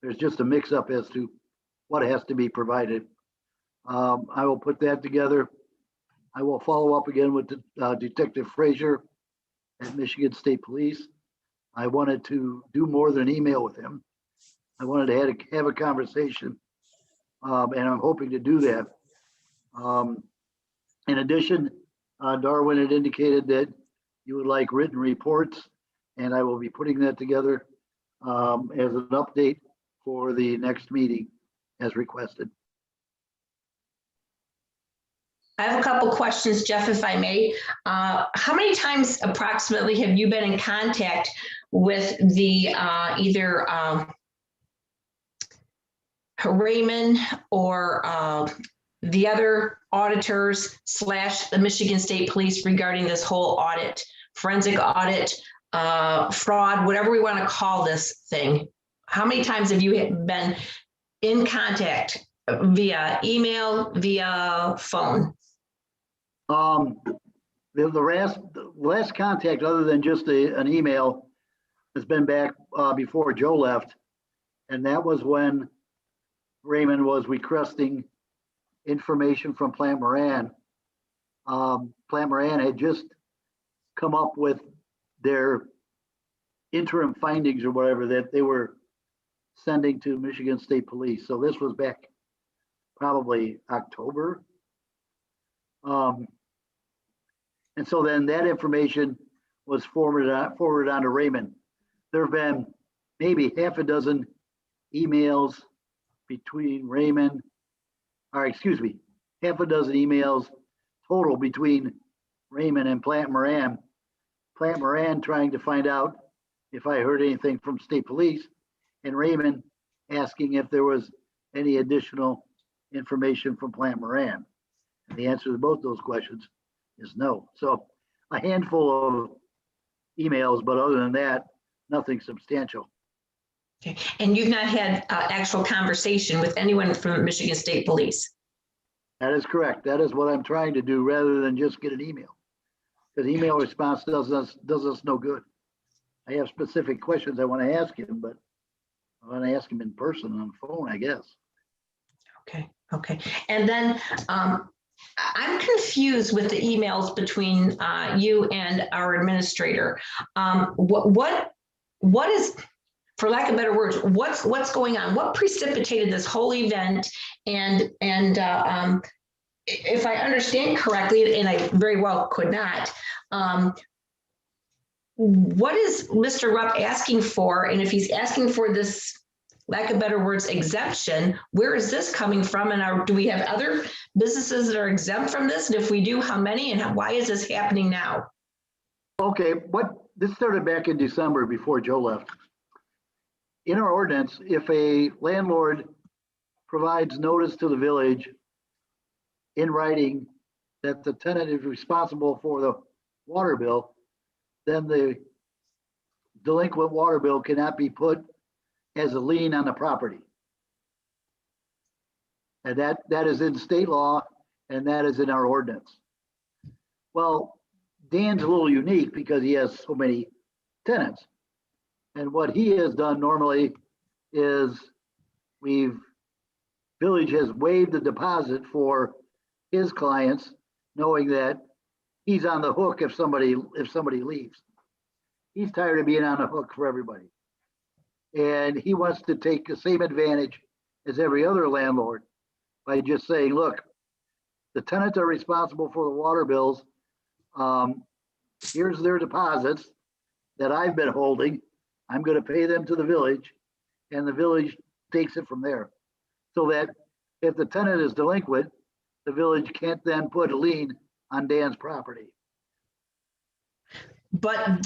There's just a mix up as to what has to be provided. I will put that together. I will follow up again with Detective Frazier at Michigan State Police. I wanted to do more than email with him. I wanted to have a conversation, and I'm hoping to do that. In addition, Darwin had indicated that you would like written reports, and I will be putting that together as an update for the next meeting as requested. I have a couple questions, Jeff, if I may. How many times approximately have you been in contact with the either Raymond or the other auditors / the Michigan State Police regarding this whole audit, forensic audit, fraud, whatever we want to call this thing? How many times have you been in contact via email, via phone? The last contact, other than just an email, has been back before Joe left, and that was when Raymond was requesting information from Plant Moran. Plant Moran had just come up with their interim findings or whatever that they were sending to Michigan State Police. So this was back probably October. And so then that information was forwarded on to Raymond. There have been maybe half a dozen emails between Raymond, or excuse me, half a dozen emails total between Raymond and Plant Moran. Plant Moran trying to find out if I heard anything from state police, and Raymond asking if there was any additional information from Plant Moran. And the answer to both those questions is no. So a handful of emails, but other than that, nothing substantial. Okay. And you've not had actual conversation with anyone from Michigan State Police? That is correct. That is what I'm trying to do rather than just get an email. Because email response does us no good. I have specific questions I want to ask him, but I want to ask him in person on the phone, I guess. Okay, okay. And then I'm confused with the emails between you and our administrator. What is, for lack of better words, what's going on? What precipitated this whole event? And if I understand correctly, and I very well could not, what is Mr. Rupp asking for? And if he's asking for this, lack of better words, exemption, where is this coming from? And do we have other businesses that are exempt from this? And if we do, how many, and why is this happening now? Okay, this started back in December before Joe left. In our ordinance, if a landlord provides notice to the village in writing that the tenant is responsible for the water bill, then the delinquent water bill cannot be put as a lien on the property. And that is in state law, and that is in our ordinance. Well, Dan's a little unique because he has so many tenants. And what he has done normally is village has waived the deposit for his clients, knowing that he's on the hook if somebody leaves. He's tired of being on the hook for everybody. And he wants to take the same advantage as every other landlord by just saying, look, the tenants are responsible for the water bills. Here's their deposits that I've been holding. I'm going to pay them to the village, and the village takes it from there. So that if the tenant is delinquent, the village can't then put a lien on Dan's property. But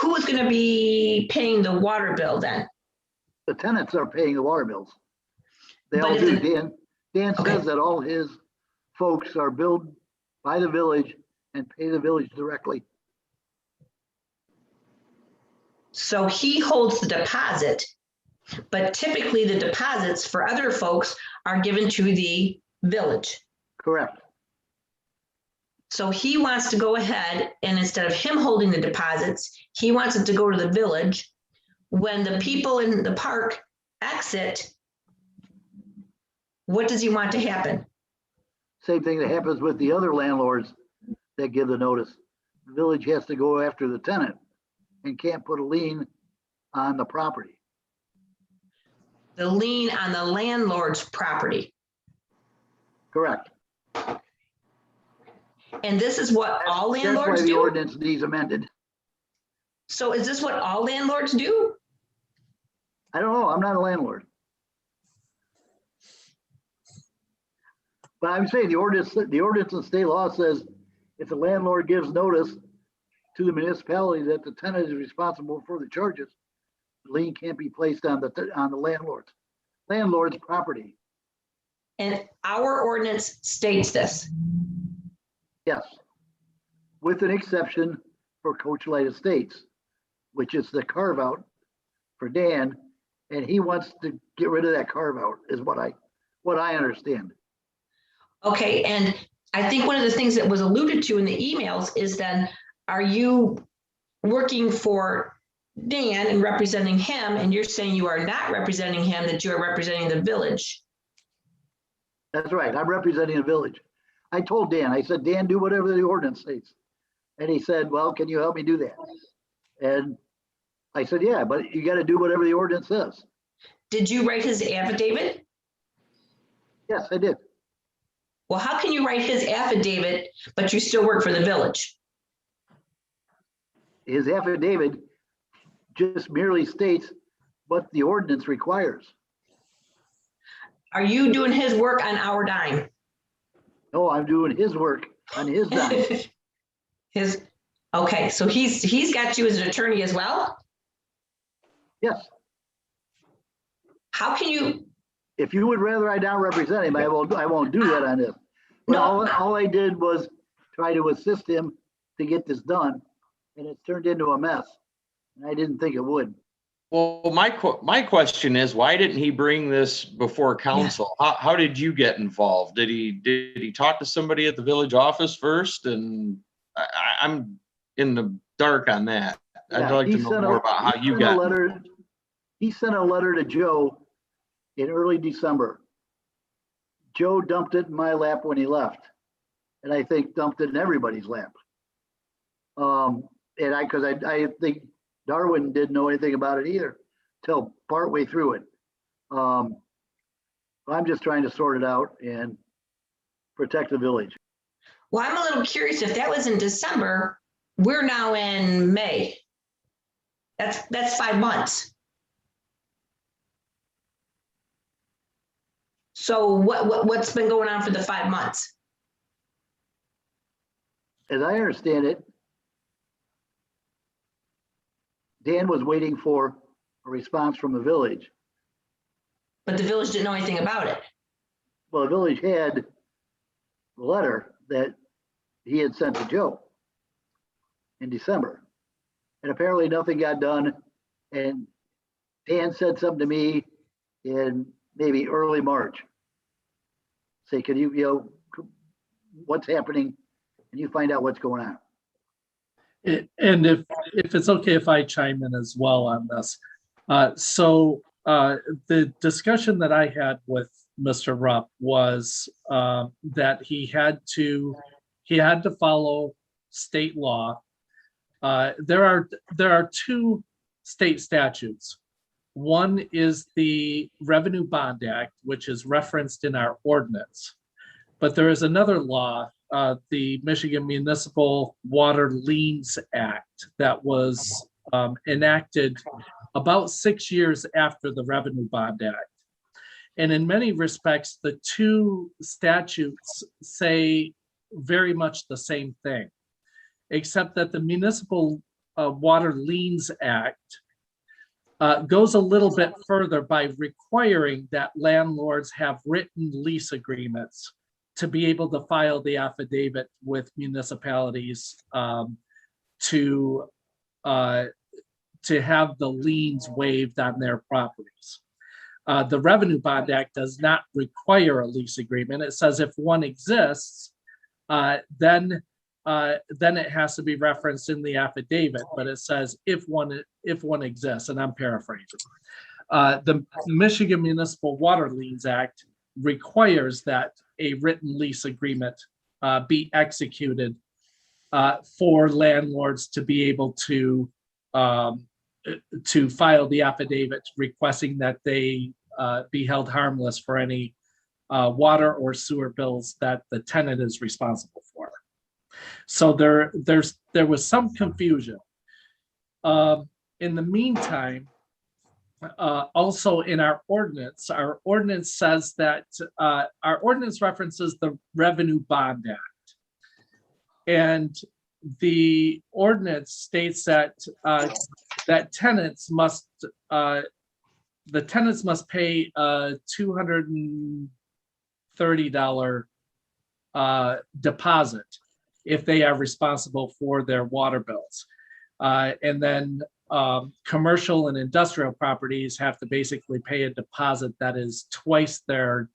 who is going to be paying the water bill then? The tenants are paying the water bills. They all do. Dan says that all his folks are billed by the village and pay the village directly. So he holds the deposit, but typically the deposits for other folks are given to the village. Correct. So he wants to go ahead, and instead of him holding the deposits, he wants it to go to the village. When the people in the park exit, what does he want to happen? Same thing that happens with the other landlords that give the notice. The village has to go after the tenant and can't put a lien on the property. The lien on the landlord's property. Correct. And this is what all landlords do? That's why the ordinance needs amended. So is this what all landlords do? I don't know. I'm not a landlord. But I'm saying the ordinance and state law says if the landlord gives notice to the municipality that the tenant is responsible for the charges, the lien can't be placed on the landlord's property. And our ordinance states this. Yes, with an exception for Coach Light Estates, which is the carve out for Dan, and he wants to get rid of that carve out, is what I understand. Okay, and I think one of the things that was alluded to in the emails is then, are you working for Dan and representing him, and you're saying you are not representing him, that you are representing the village? That's right, I'm representing the village. I told Dan, I said, Dan, do whatever the ordinance states. And he said, well, can you help me do that? And I said, yeah, but you got to do whatever the ordinance says. Did you write his affidavit? Yes, I did. Well, how can you write his affidavit, but you still work for the village? His affidavit just merely states what the ordinance requires. Are you doing his work on our dime? No, I'm doing his work on his dime. His, okay, so he's got you as an attorney as well? Yes, How can you, if you would rather I not represent him, I won't do that on this. But No. all I did was try to assist him to get this done, and it's turned into a mess. And I didn't think it would. Well, my question is, why didn't he bring this before council? How did you get involved? Did he talk to somebody at the village office first? And I'm in the dark on that. I'd Yeah, like he to know sent a- more about how he you sent a got. letter. He sent a letter to Joe in early December. Joe dumped it in my lap when he left, and I think dumped it in everybody's lap. And I think Darwin didn't know anything about it either till partway through it. I'm just trying to sort it out and protect the village. well, I'm a little curious, if that was in December, we're now in May. That's 5 months. So what's been going on for the 5 months? As I understand it, Dan was waiting for a response from the village. But the village didn't know anything about it. Well, the village had the letter that he had sent to Joe in December. And apparently nothing got done. And Dan said something to me in maybe early March. Say, can you what's happening? Can you find out what's going on? And if it's okay if I chime in as well on this. The discussion that I had with Mr. Rupp was that he had to follow state law. There are two state statutes. One is the Revenue Bond Act, which is referenced in our ordinance. But there is another law, the Michigan Municipal Water Liens Act, that was enacted about 6 years after the Revenue Bond Act. And in many respects, the two statutes say very much the same thing, except that the Municipal Water Liens Act goes a little bit further by requiring that landlords have written lease agreements to be able to file the affidavit with municipalities to have the liens waived on their properties. The Revenue Bond Act does not require a lease agreement. It says if one exists, then it has to be referenced in the affidavit, but it says if one exists, and I'm paraphrasing. The Michigan Municipal Water Liens Act requires that a written lease agreement be executed for landlords to be able to file the affidavit requesting that they be held harmless for any water or sewer bills that the tenant is responsible for. So there was some confusion. In the meantime, also in our ordinance says that our ordinance references the Revenue Bond Act. And the ordinance states that that tenants must pay a $230 deposit if they are responsible for their water bills. And then commercial and industrial properties have to basically pay a deposit that is twice their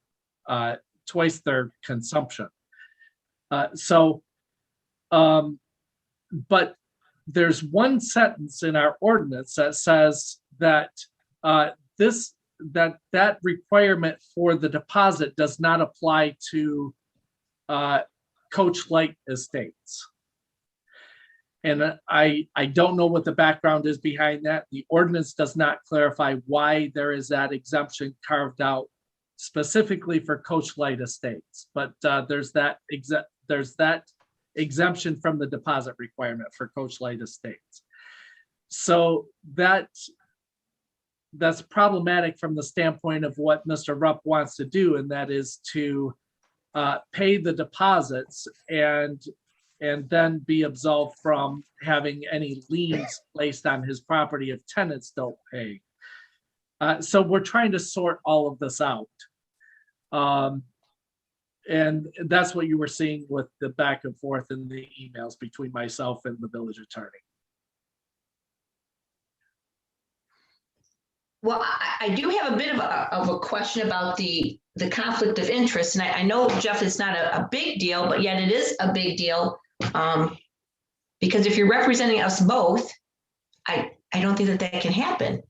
consumption. But there's one sentence in our ordinance that says that that requirement for the deposit does not apply to Coach Light estates. And I don't know what the background is behind that. The ordinance does not clarify why there is that exemption carved out specifically for Coach Light estates. But there's that exemption from the deposit requirement for Coach Light estates. So that that's problematic from the standpoint of what Mr. Rupp wants to do, and that is to pay the deposits and then be absolved from having any liens placed on his property if tenants don't pay. So we're trying to sort all of this out. And that's what you were seeing with the back and forth in the emails between myself and the village attorney. Well, I do have a bit of a question about the conflict of interest. And I know, Jeff, it's not a big deal, but yet it is a big deal. Because if you're representing us both, I don't think that can happen.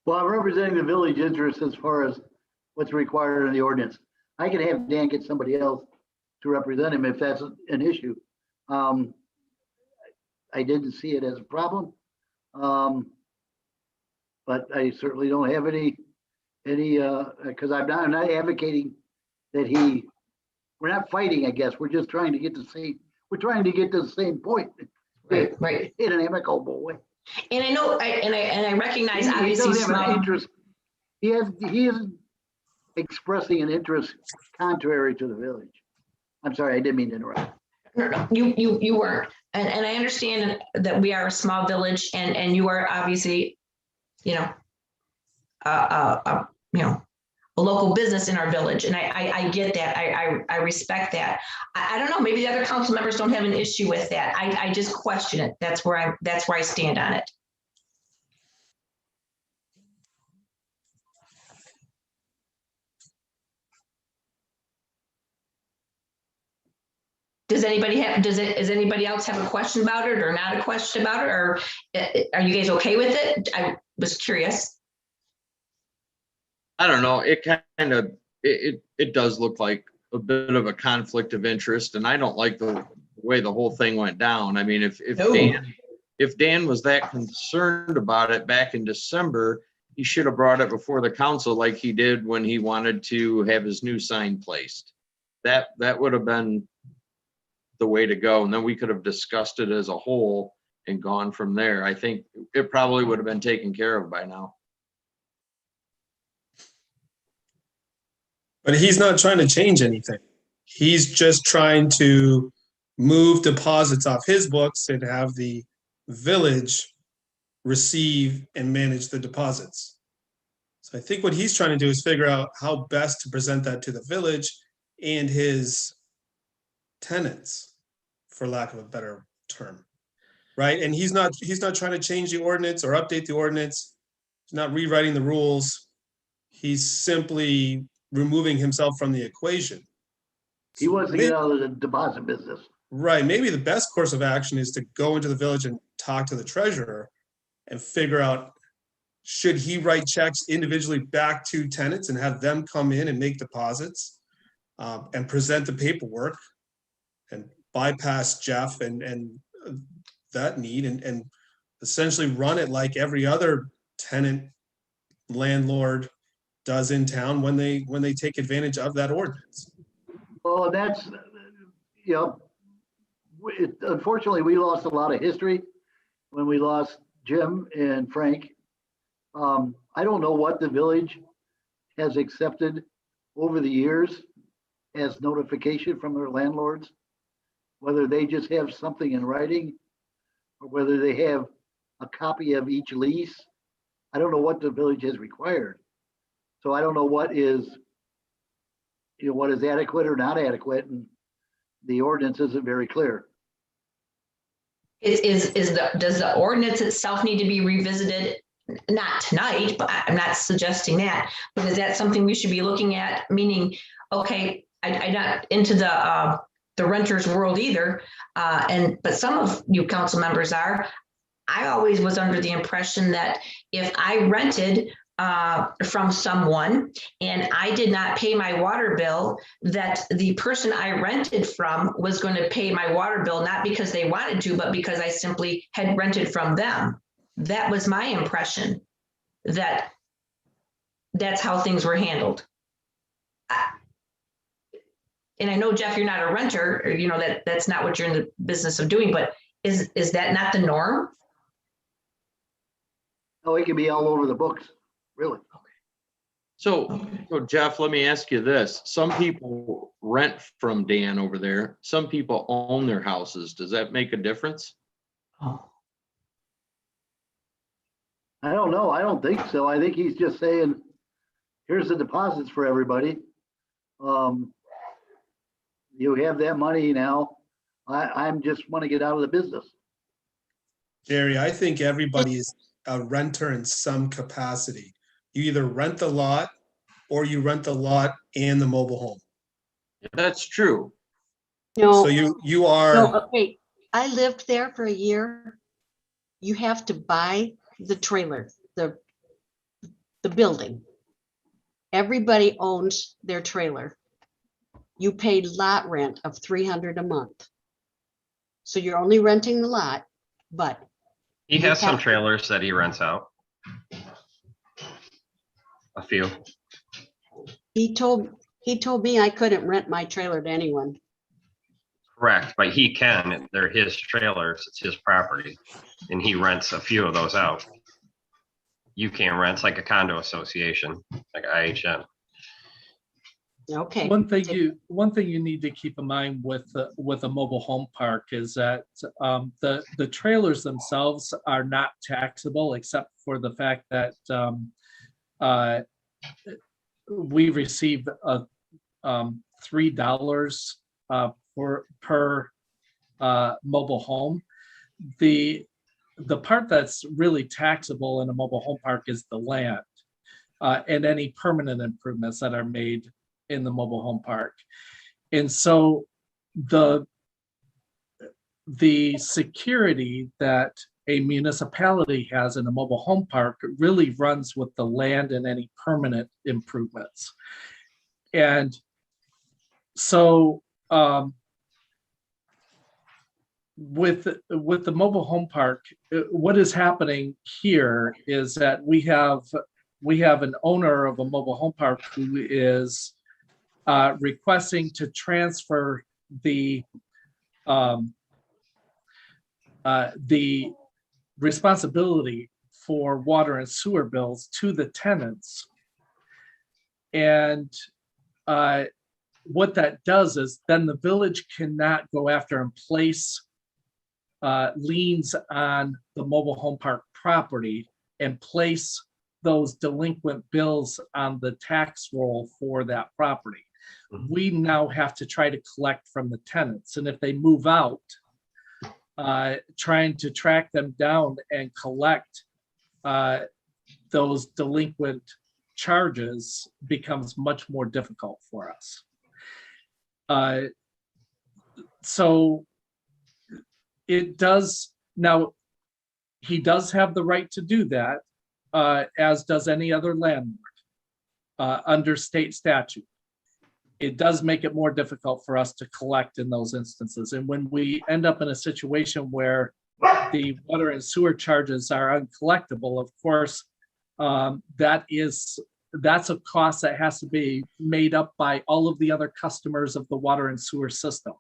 Well, I'm representing the village interest as far as what's required in the ordinance. I can have Dan get somebody else to represent him if that's an issue. I didn't see it as a problem. But I certainly don't have any, because I'm not advocating that we're not fighting, I guess. We're just trying to get to the same point. Right. In an amicable way. And I know, I recognize He obviously doesn't have an small. interest. He is expressing an interest contrary to the village. I'm sorry, I didn't mean to interrupt. No, you weren't. And I understand that we are a small village and you are obviously, a local business in our village. And I get that. I respect that. I don't know, maybe the other council members don't have an issue with that. I just question it. That's where I stand on it. Does anybody else have a question about it or not a question about it? Or are you guys okay with it? I was curious. I don't know. It kind of, it does look like a bit of a conflict of interest, and I don't like the way the whole thing went down. I mean, if Dan was that concerned about it back in December, he should have brought it before the council like he did when he wanted to have his new sign placed. That would have been the way to go. And then we could have discussed it as a whole and gone from there. I think it probably would have been taken care of by now. But he's not trying to change anything. He's just trying to move deposits off his books and have the village receive and manage the deposits. So I think what he's trying to do is figure out how best to present that to the village and his tenants, for lack of a better term, right? And he's not trying to change the ordinance or update the ordinance. He's not rewriting the rules. He's simply removing himself from the equation. He wants to get out of the deposit business. Right. Maybe the best course of action is to go into the village and talk to the treasurer and figure out, should he write checks individually back to tenants and have them come in and make deposits and present the paperwork and bypass Jeff and that need and essentially run it like every other tenant landlord does in town when they take advantage of that ordinance. Well, that's, unfortunately, we lost a lot of history when we lost Jim and Frank. I don't know what the village has accepted over the years as notification from their landlords, whether they just have something in writing or whether they have a copy of each lease. I don't know what the village has required. So I don't know what is adequate or not adequate, and the ordinance isn't very clear. Does the ordinance itself need to be revisited? Not tonight, but I'm not suggesting that. But is that something we should be looking at? Meaning, okay, I'm not into the renters world either, but some of you council members are. I always was under the impression that if I rented from someone and I did not pay my water bill, that the person I rented from was going to pay my water bill, not because they wanted to, but because I simply had rented from them. That was my impression, that that's how things were handled. And I know, Jeff, you're not a renter, or, that's not what you're in the business of doing, but Is that not the norm? Oh, it can be all over the books, really. So Jeff, let me ask you this. Some people rent from Dan over there. Some people own their houses. Does that make a difference? Oh. I don't know. I don't think so. I think he's just saying, here's the deposits for everybody. You have that money now. I'm just want to get out of the business. Jerry, I think everybody is a renter in some capacity. You either rent the lot or you rent the lot and the mobile home. That's true. No, So you are, no, okay. I lived there for a year. You have to buy the trailer, the building. Everybody owns their trailer. You pay lot rent of $300 a month. So you're only renting the lot, but He has some trailers that he rents out. A few. he told me I couldn't rent my trailer to anyone. Correct, but he can. They're his trailers. It's his property. And he rents a few of those out. You can't rent. It's like a condo association, like IHM. Okay. One thing you need to keep in mind with a mobile home park is that the trailers themselves are not taxable, except for the fact that we receive $3 per mobile home. The part that's really taxable in a mobile home park is the land and any permanent improvements that are made in the mobile home park. And so the security that a municipality has in a mobile home park really runs with the land and any permanent improvements. And so with the mobile home park, what is happening here is that we have an owner of a mobile home park who is requesting to transfer the responsibility for water and sewer bills to the tenants. And what that does is then the village cannot go after and place liens on the mobile home park property and place those delinquent bills on the tax roll for that property. We now have to try to collect from the tenants. And if they move out, trying to track them down and collect those delinquent charges becomes much more difficult for us. So it does, now he does have the right to do that, as does any other landlord under state statute. It does make it more difficult for us to collect in those instances. And when we end up in a situation where the water and sewer charges are uncollectible, of course, that's a cost that has to be made up by all of the other customers of the water and sewer system.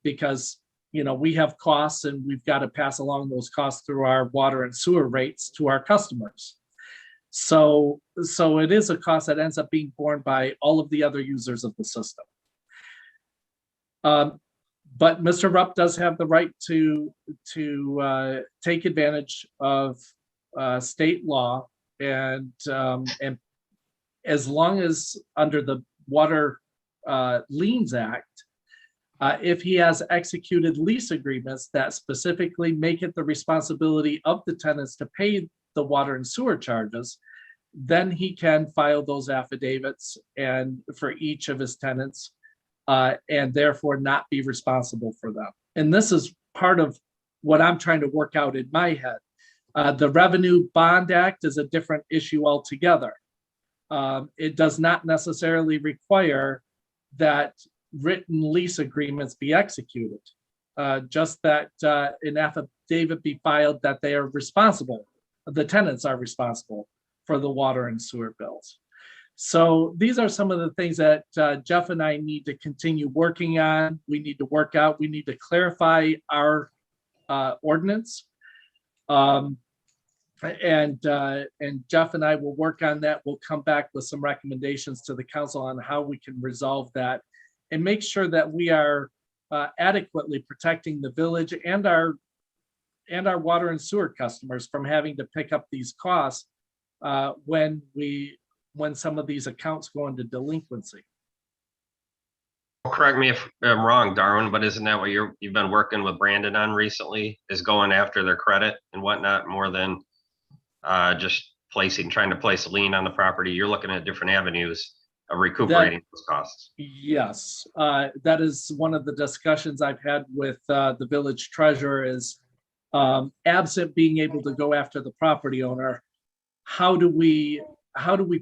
Because, you know, we have costs and we've got to pass along those costs through our water and sewer rates to our customers. So it is a cost that ends up being borne by all of the other users of the system. But Mr. Rupp does have the right to take advantage of state law, and as long as under the Water Liens Act, if he has executed lease agreements that specifically make it the responsibility of the tenants to pay the water and sewer charges, then he can file those affidavits and for each of his tenants, and therefore not be responsible for them. And this is part of what I'm trying to work out in my head. The Revenue Bond Act is a different issue altogether. It does not necessarily require that written lease agreements be executed, just that an affidavit be filed that they are responsible. The tenants are responsible for the water and sewer bills. So these are some of the things that Jeff and I need to continue working on. We need to work out, we need to clarify our ordinance. And Jeff and I will work on that. We'll come back with some recommendations to the council on how we can resolve that and make sure that we are adequately protecting the village and our water and sewer customers from having to pick up these costs when some of these accounts go into delinquency. Correct me if I'm wrong, Darwin, but isn't that what you've been working with Brandon on recently, is going after their credit and whatnot more than just trying to place a lien on the property? You're looking at different avenues of recuperating those costs. Yes, that is one of the discussions I've had with the village treasurer is absent being able to go after the property owner, how do we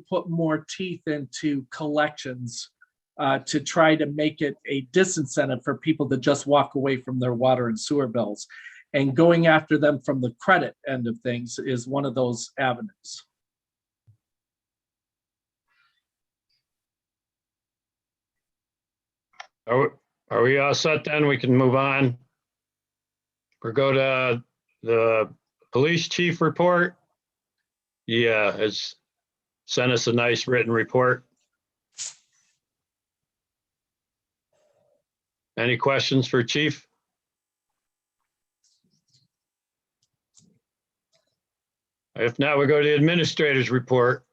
put more teeth into collections to try to make it a disincentive for people to just walk away from their water and sewer bills? And going after them from the credit end of things is one of those avenues. Are we all set then? We can move on. We'll go to the police chief report. Yeah, has sent us a nice written report. Any questions for chief? If not, we go to the administrator's report.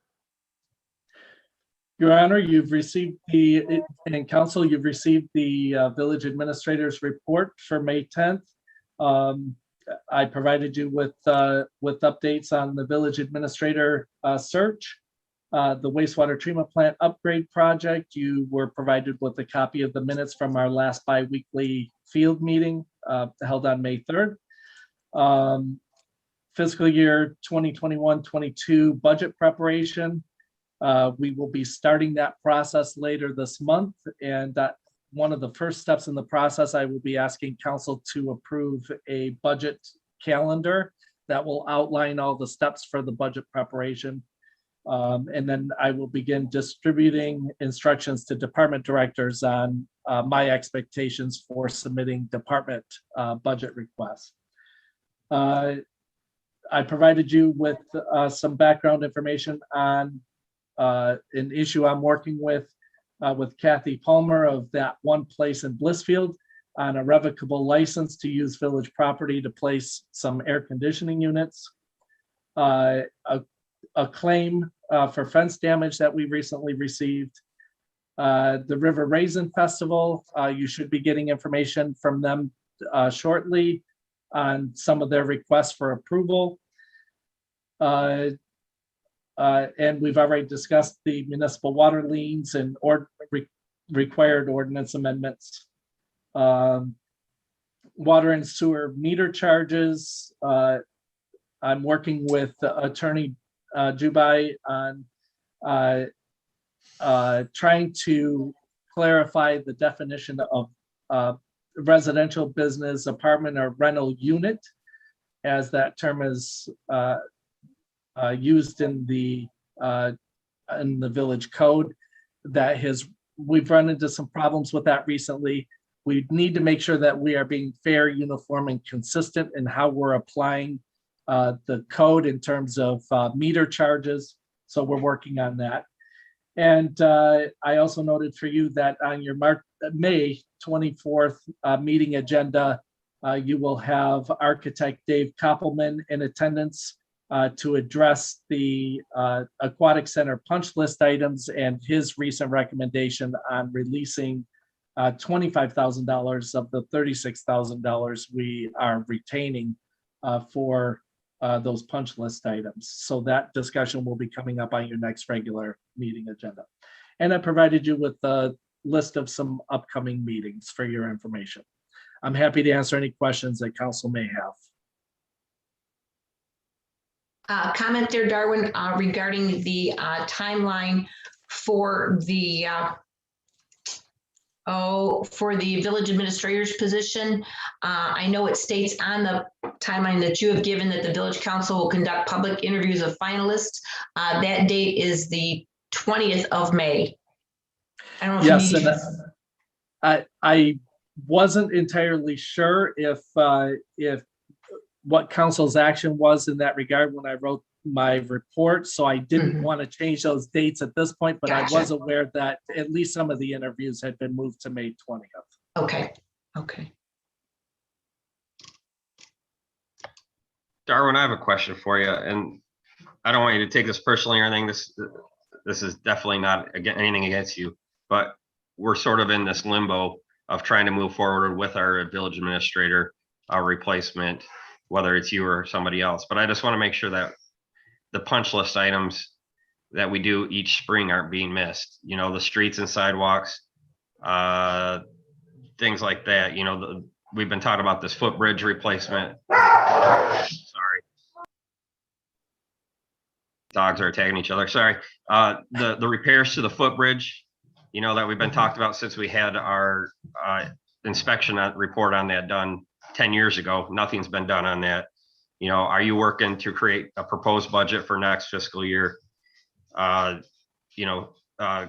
Your Honor, you've received and council, you've received the village administrator's report for May 10th. I provided you with updates on the village administrator search, the wastewater treatment plant upgrade project. You were provided with a copy of the minutes from our last bi-weekly field meeting held on May 3rd. Fiscal year 2021-22 budget preparation. We will be starting that process later this month, and one of the first steps in the process, I will be asking council to approve a budget calendar that will outline all the steps for the budget preparation. And then I will begin distributing instructions to department directors on my expectations for submitting department budget requests. I provided you with some background information on an issue I'm working with Kathy Palmer of That One Place in Blissfield on a revocable license to use village property to place some air conditioning units. A claim for fence damage that we recently received. The River Raisin Festival, you should be getting information from them shortly on some of their requests for approval. And we've already discussed the municipal water liens and required ordinance amendments. Water and sewer meter charges. I'm working with Attorney Jubai on trying to clarify the definition of residential business apartment or rental unit, as that term is used in the village code. We've run into some problems with that recently. We need to make sure that we are being fair, uniform, and consistent in how we're applying the code in terms of meter charges. So we're working on that. And I also noted for you that on your May 24th meeting agenda, you will have architect Dave Koppelman in attendance to address the aquatic center punch list items and his recent recommendation on releasing $25,000 of the $36,000 we are retaining for those punch list items. So that discussion will be coming up on your next regular meeting agenda. And I provided you with a list of some upcoming meetings for your information. I'm happy to answer any questions that council may have. Comment there, Darwin, regarding the timeline for the village administrator's position. I know it states on the timeline that you have given that the village council will conduct public interviews of finalists. That date is the 20th of May. I don't know if Yes, you need. and I wasn't entirely sure if what council's action was in that regard when I wrote my report, so I didn't want to change those dates at this point, but Gotcha. I was aware that at least some of the interviews had been moved to May 20th. Okay, okay. Darwin, I have a question for you, and I don't want you to take this personally or anything. This is definitely not anything against you, but we're sort of in this limbo of trying to move forward with our village administrator, our replacement, whether it's you or somebody else. But I just want to make sure that the punch list items that we do each spring aren't being missed. You know, the streets and sidewalks, things like that. You know, we've been talking about this footbridge replacement. Sorry. Dogs are attacking each other. Sorry. The repairs to the footbridge, you know, that we've been talked about since we had our inspection report on that done 10 years ago. Nothing's been done on that. You know, are you working to create a proposed budget for next fiscal year?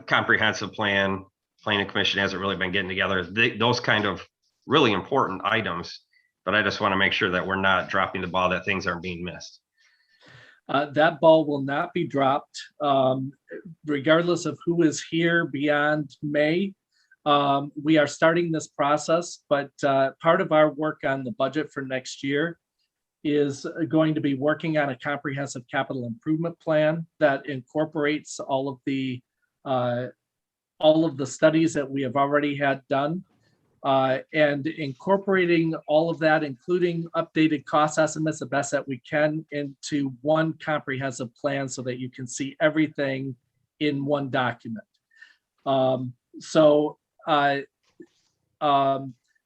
Comprehensive plan, planning commission hasn't really been getting together. Those kind of really important items, but I just want to make sure that we're not dropping the ball, that things aren't being missed. That ball will not be dropped, regardless of who is here beyond May. We are starting this process, but part of our work on the budget for next year is going to be working on a comprehensive capital improvement plan that incorporates all of the studies that we have already had done, and incorporating all of that, including updated cost estimates the best that we can, into one comprehensive plan so that you can see everything in one document.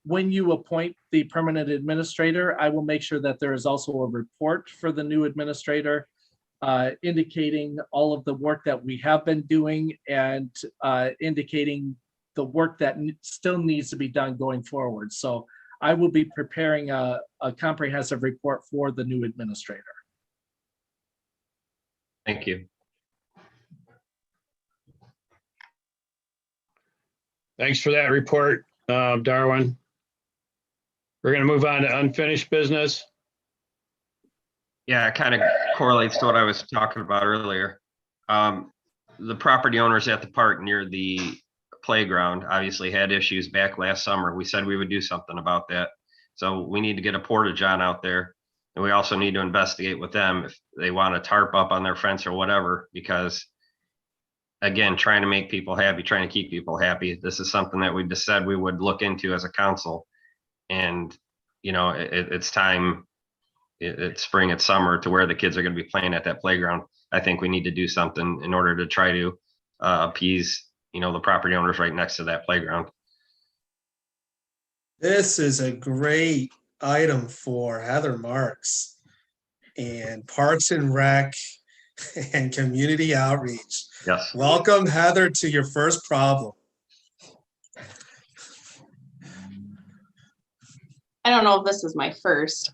When you appoint the permanent administrator, I will make sure that there is also a report for the new administrator indicating all of the work that we have been doing and indicating the work that still needs to be done going forward. So I will be preparing a comprehensive report for the new administrator. Thank you. Thanks for that report, Darwin. We're going to move on to unfinished business. Yeah, it kind of correlates to what I was talking about earlier. The property owners at the park near the playground obviously had issues back last summer. We said we would do something about that. So we need to get a porta john out there. And we also need to investigate with them if they want to tarp up on their fence or whatever, because again, trying to make people happy, trying to keep people happy. This is something that we just said we would look into as a council. And, you know, it's time, it's spring, it's summer, to where the kids are going to be playing at that playground. I think we need to do something in order to try to appease, you know, the property owners right next to that playground. This is a great item for Heather Marks and Parks and Rec and Community Outreach. Yes. Welcome, Heather, to your first problem. I don't know if this is my first.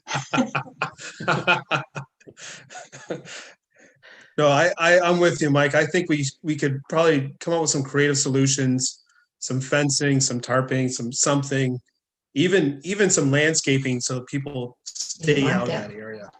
No, I'm with you, Mike. I think we could probably come up with some creative solutions, some fencing, some tarping, something, even some landscaping so people stay out of that area.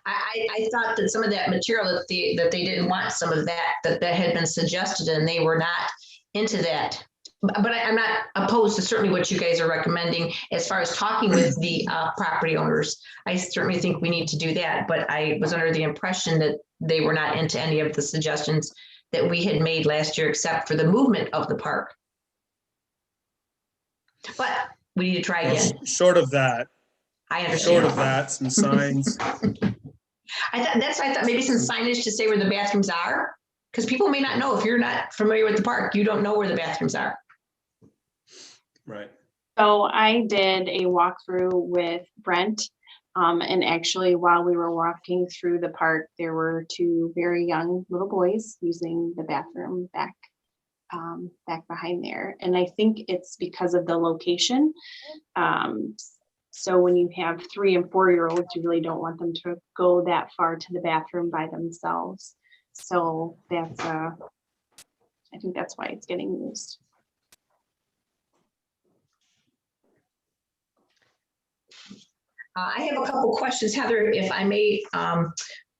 I thought that some of that material that they didn't want, some of that had been suggested, and they were not into that. But I'm not opposed to certainly what you guys are recommending as far as talking with the property owners. I certainly think we need to do that, but I was under the impression that they were not into any of the suggestions that we had made last year, except for the movement of the park. But we need to try again. Short of that. I understand. Short of that, some signs. I thought maybe some signage to say where the bathrooms are, because people may not know. If you're not familiar with the park, you don't know where the bathrooms are. Right. So I did a walkthrough with Brent. And actually, while we were walking through the park, there were two very young little boys using the bathroom back behind there. And I think it's because of the location. So when you have 3- and 4-year-olds, you really don't want them to go that far to the bathroom by themselves. So that's I think that's why it's getting used. I have a couple questions, Heather, if I may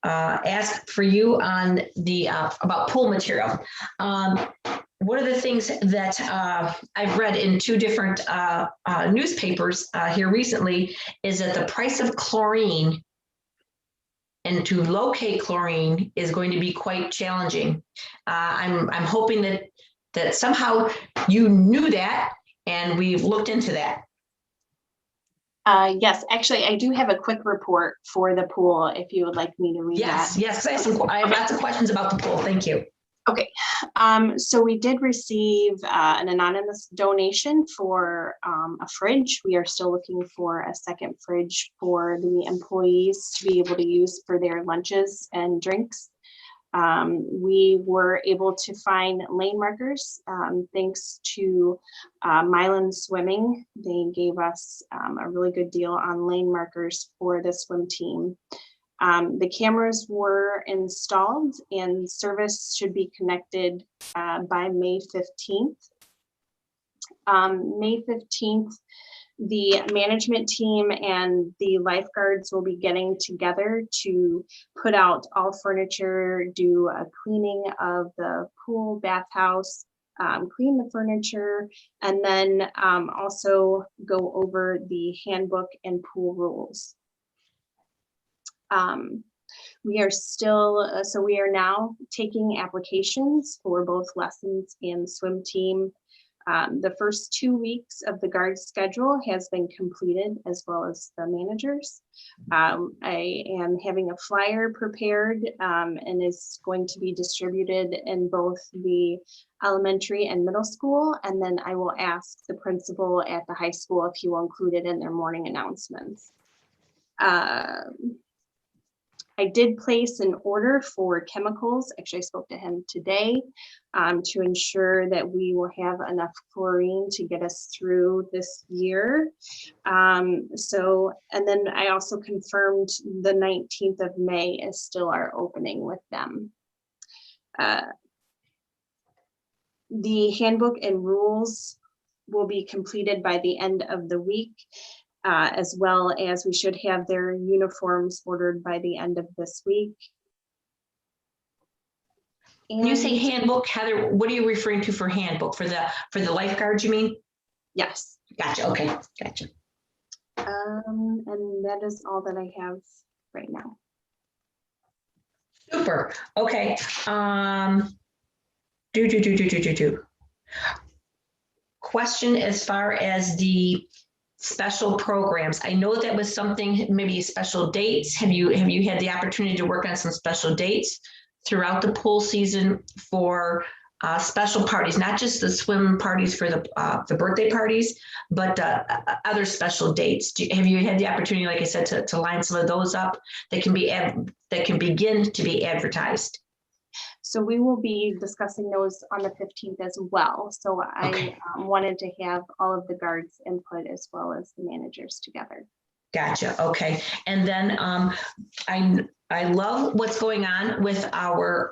ask for you on the about pool material. One of the things that I've read in two different newspapers here recently is that the price of chlorine and to locate chlorine is going to be quite challenging. I'm hoping that somehow you knew that and we've looked into that. Yes, actually, I do have a quick report for the pool if you would like me to read that. Yes, I have lots of questions about the pool. Thank you. Okay, so we did receive an anonymous donation for a fridge. We are still looking for a second fridge for the employees to be able to use for their lunches and drinks. We were able to find lane markers thanks to Milan Swimming. They gave us a really good deal on lane markers for the swim team. The cameras were installed and service should be connected by May 15th. May 15th, the management team and the lifeguards will be getting together to put out all furniture, do a cleaning of the pool bathhouse, clean the furniture, and then also go over the handbook and pool rules. We are still, so we are now taking applications for both lessons and swim team. The first 2 weeks of the guard schedule has been completed, as well as the managers. I am having a flyer prepared and is going to be distributed in both the elementary and middle school. And then I will ask the principal at the high school if he will include it in their morning announcements. I did place an order for chemicals. Actually, I spoke to him today to ensure that we will have enough chlorine to get us through this year. And then I also confirmed the 19th of May is still our opening with them. The handbook and rules will be completed by the end of the week. As well as we should have their uniforms ordered by the end of this week. And when you say handbook, Heather, what are you referring to for handbook? For the lifeguards, you mean? Yes. Gotcha. Okay. Gotcha. And that is all that I have right now. Super. Okay. Question as far as the special programs. I know that was something, maybe special dates. Have you had the opportunity to work on some special dates throughout the pool season for special parties, not just the swim parties for the birthday parties, but other special dates? Have you had the opportunity, like I said, to line some of those up that can begin to be advertised? So we will be discussing those on the 15th as well. So I wanted to have all of the guards input as well as the managers together. Gotcha. Okay. And then I love what's going on with our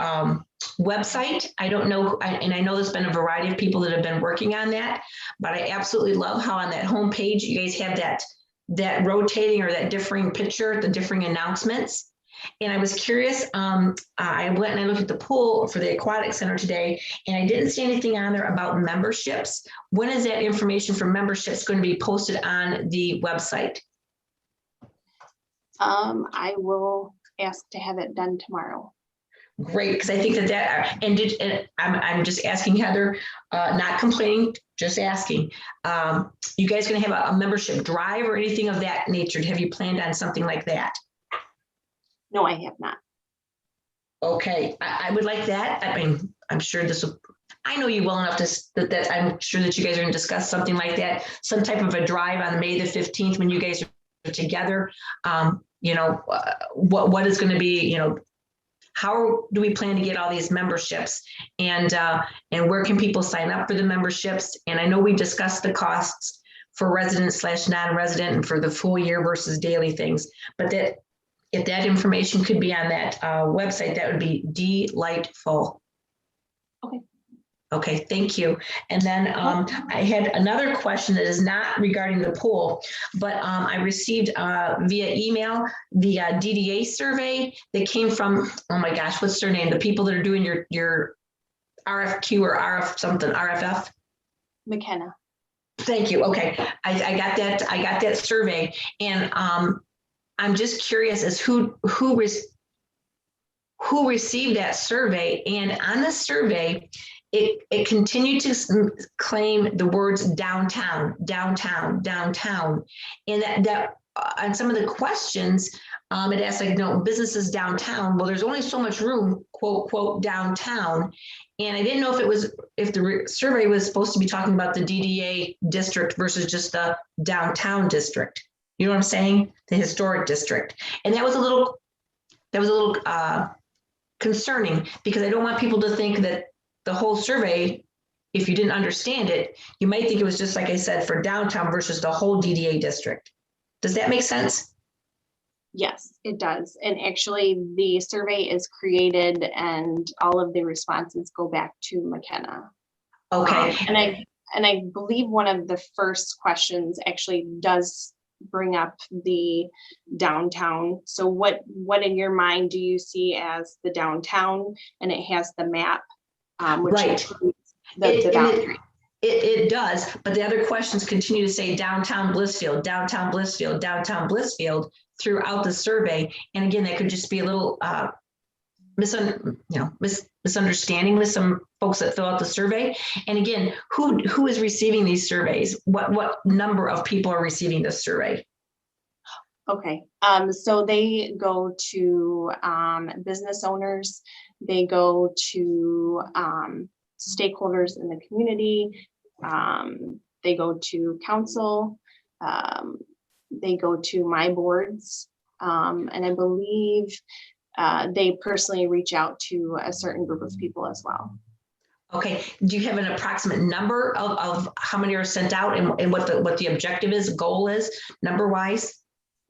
website. I don't know, and I know there's been a variety of people that have been working on that, but I absolutely love how on that homepage you guys have that rotating or that differing picture, the differing announcements. And I was curious, I went and I looked at the pool for the aquatic center today, and I didn't see anything on there about memberships. When is that information for memberships going to be posted on the website? I will ask to have it done tomorrow. Great, because I think and I'm just asking Heather, not complaining, just asking. You guys going to have a membership drive or anything of that nature? Have you planned on something like that? No, I have not. Okay, I would like that. I mean, I'm sure I know you well enough that I'm sure that you guys are going to discuss something like that, some type of a drive on May the 15th when you guys are together. What is going to be, how do we plan to get all these memberships, and where can people sign up for the memberships? And I know we discussed the costs for resident / non-resident and for the full year versus daily things, but if that information could be on that website, that would be delightful. Okay. Okay, thank you. And then I had another question that is not regarding the pool, but I received via email the DDA survey that came from, oh my gosh, what's their name? The people that are doing your RFQ or RF something, RFF? McKenna. Thank you. Okay, I got that. I got that survey, and I'm just curious as who received that survey. And on the survey, it continued to claim the words downtown, downtown, downtown, and that on some of the questions, it asked like, no, businesses downtown. Well, there's only so much room, quote, quote, downtown. And I didn't know if the survey was supposed to be talking about the DDA district versus just the downtown district. You know what I'm saying? The historic district. And that was a little concerning, because I don't want people to think that the whole survey, if you didn't understand it, you might think it was just, like I said, for downtown versus the whole DDA district. Does that make sense? Yes, it does. And actually the survey is created and all of the responses go back to McKenna. Okay. And I believe one of the first questions actually does bring up the downtown. So what in your mind do you see as the downtown? And it has the map, which Right. includes the boundary. It does, but the other questions continue to say downtown Blissfield, downtown Blissfield, downtown Blissfield throughout the survey. And again, that could just be a little misunderstanding with some folks that fill out the survey. And again, who is receiving these surveys? What number of people are receiving this survey? Okay, so they go to business owners, they go to stakeholders in the community, they go to council, they go to my boards, and I believe they personally reach out to a certain group of people as well. Okay, do you have an approximate number of how many are sent out and what the objective is, goal is, number wise?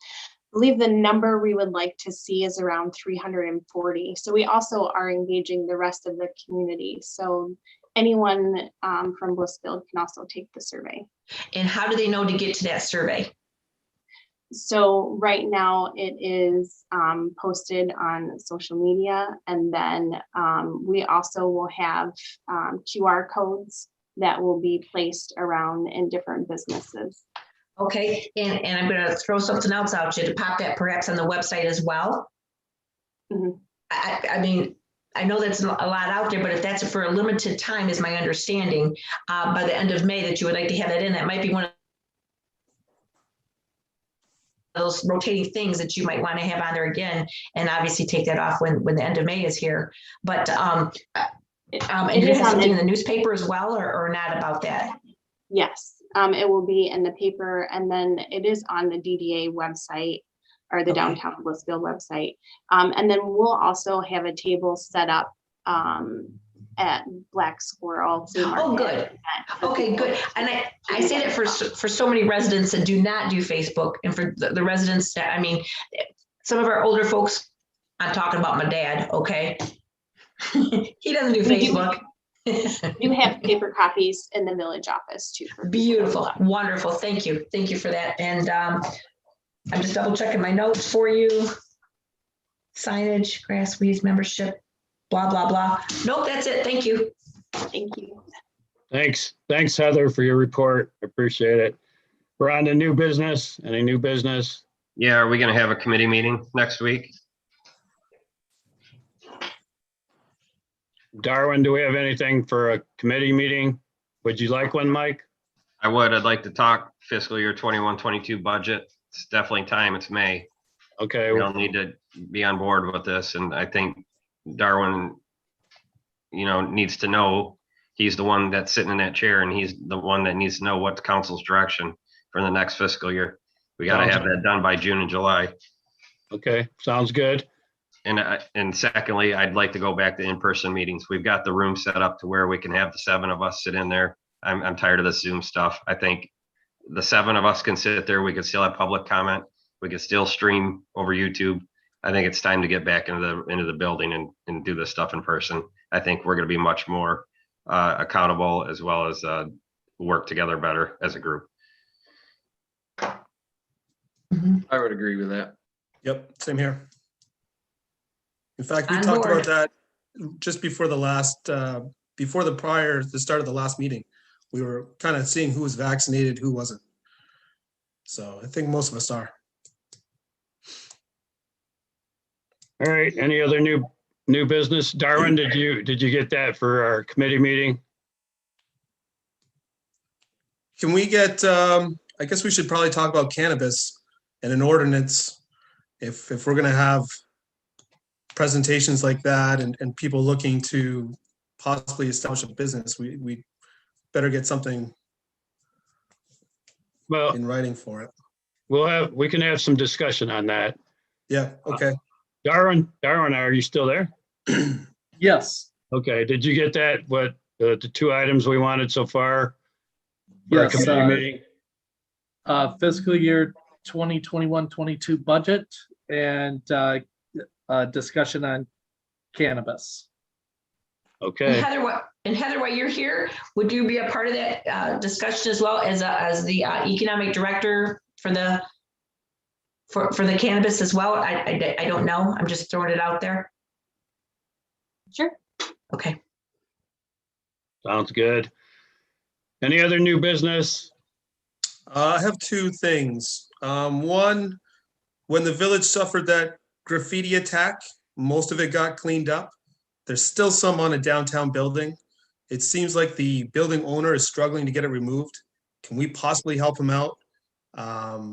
I believe the number we would like to see is around 340. So we also are engaging the rest of the community. So anyone from Blissfield can also take the survey. And how do they know to get to that survey? So right now it is posted on social media, and then we also will have QR codes that will be placed around in different businesses. Okay, and I'm going to throw something else out you to pop that perhaps on the website as well. Mm-hmm. I mean, I know that's a lot out there, but if that's for a limited time, is my understanding, by the end of May that you would like to have that in, that might be one of those rotating things that you might want to have on there again, and obviously take that off when the end of May is here. But and you're going to have something in the newspaper as well, or not about that? Yes, it will be in the paper, and then it is on the DDA website or the Okay. Downtown Blissfield website. And then we'll also have a table set up at Black Squirrel. Oh, good. Okay, good. And I say that for so many residents that do not do Facebook, and for the residents that, I mean, some of our older folks, I'm talking about my dad, okay? He doesn't do Facebook. You have paper copies in the village office too. Beautiful, wonderful. Thank you. Thank you for that. And I'm just double checking my notes for you. Signage, grass, weeds, membership, blah, blah, blah. Nope, that's it. Thank you. Thank you. Thanks, Heather, for your report. Appreciate it. We're on to new business. Any new business? Yeah, are we gonna have a committee meeting next week? Darwin, do we have anything for a committee meeting? Would you like one, Mike? I would. I'd like to talk fiscal year 21-22 budget. It's definitely time. It's May. Okay, We don't need to be on board with this, and I think Darwin, needs to know. He's the one that's sitting in that chair, and he's the one that needs to know what's council's direction for the next fiscal year. We got to have that done by June and July. okay, sounds good. And secondly, I'd like to go back to in-person meetings. We've got the room set up to where we can have the 7 of us sit in there. I'm tired of this Zoom stuff. I think the 7 of us can sit there. We can still have public comment. We can still stream over YouTube. I think it's time to get back into the building and do this stuff in person. I think we're going to be much more accountable, as well as work together better as a group. I would agree with that. Yep, same here. In fact, we On talked board. about that just before the start of the last meeting. We were kind of seeing who was vaccinated, who wasn't. So I think most of us are. All right, any other new business? Darwin, did you get that for our committee meeting? Can we get, I guess we should probably talk about cannabis and an ordinance. If we're gonna have presentations like that and people looking to possibly establish a business, we better get something Well, in writing for it. we can have some discussion on that. Yeah, okay. Darwin, are you still there? Yes, Okay, did you get that? What, the two items we wanted so far? For our yes. committee meeting? Fiscal year 2021-22 budget and discussion on cannabis. Okay, And Heather, while you're here, would you be a part of that discussion as well as the economic director for the cannabis as well? I don't know. I'm just throwing it out there. Sure. Okay. sounds good. Any other new business? I have two things. One, when the village suffered that graffiti attack, most of it got cleaned up. There's still some on a downtown building. It seems like the building owner is struggling to get it removed. Can we possibly help him out?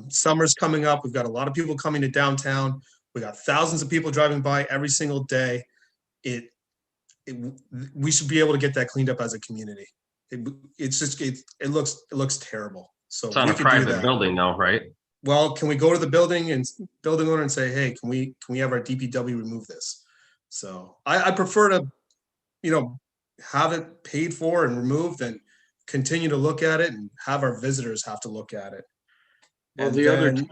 Summer's coming up. We've got a lot of people coming to downtown. We got thousands of people driving by every single day. We should be able to get that cleaned up as a community. It looks terrible. So It's on we a could do private that. building though, right? Well, can we go to the building owner and say, hey, can we have our DPW remove this? So I prefer to, have it paid for and removed and continue to look at it and have our visitors have to look at it. Well, And the other then-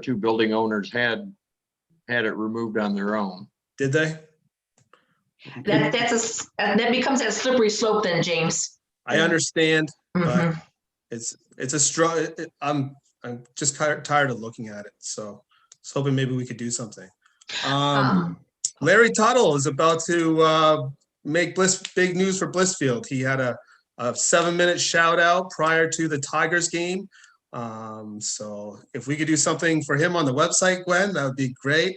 two building owners had it removed on their own. Did they? That becomes a slippery slope then, James. I understand, but Mhm. it's a struggle. I'm just tired of looking at it. So I was hoping maybe we could do something. Larry Tuttle is about to make big news for Blissfield. He had a 7-minute shout out prior to the Tigers game. So if we could do something for him on the website, Gwen, that would be great.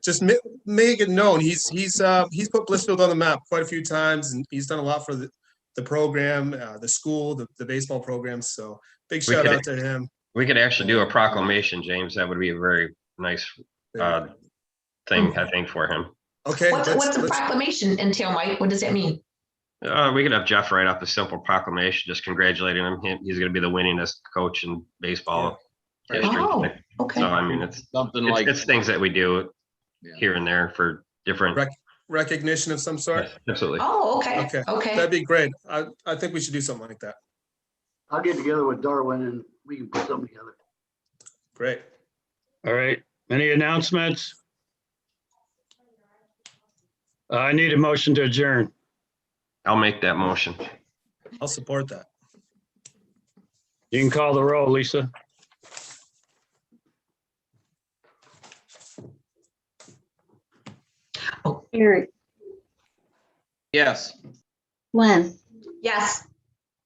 Just make it known. He's put Blissfield on the map quite a few times, and he's done a lot for the program, the school, the baseball program. So big shout out to him. We could actually do a proclamation, James. That would be a very nice thing, I think, for him. Okay. What's the proclamation entail, Mike? What does that mean? We could have Jeff write up a simple proclamation, just congratulating him. He's going to be the winningest coach in baseball history. Oh, okay. So I mean, it's things that we do here and there for different recognition of some sort. Yes, absolutely. Oh, okay. Okay. That'd be great. I think we should do something like that. I'll get together with Darwin and we can put something together. Great. All right, any announcements? I need a motion to adjourn. I'll make that motion. I'll support that. You can call the roll, Lisa. Eric, Yes. Gwen, Yes.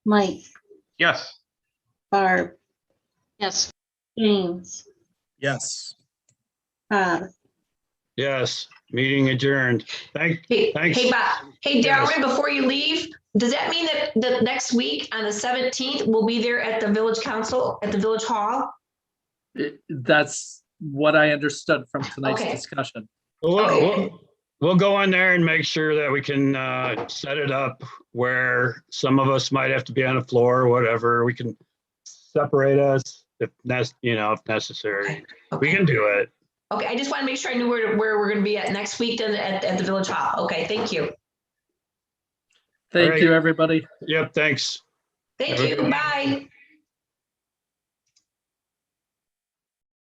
Mike, Yes. Barb, Yes. James, Yes. Bob. Yes, meeting adjourned. Thanks. Hey, Bob. Hey, Yes. Darwin, before you leave, does that mean that the next week on the 17th, we'll be there at the village council, at the village hall? That's what I understood from tonight's Okay. discussion. We'll go in there and make sure that we can set it up where some of us might have to be on the floor or whatever. We can separate us if necessary. Okay. We can do it. Okay, I just want to make sure I knew where we're going to be at next week then at the village hall. Okay, thank you. Thank All right. you, everybody. Yep, thanks. Thank Have a you. good- Bye.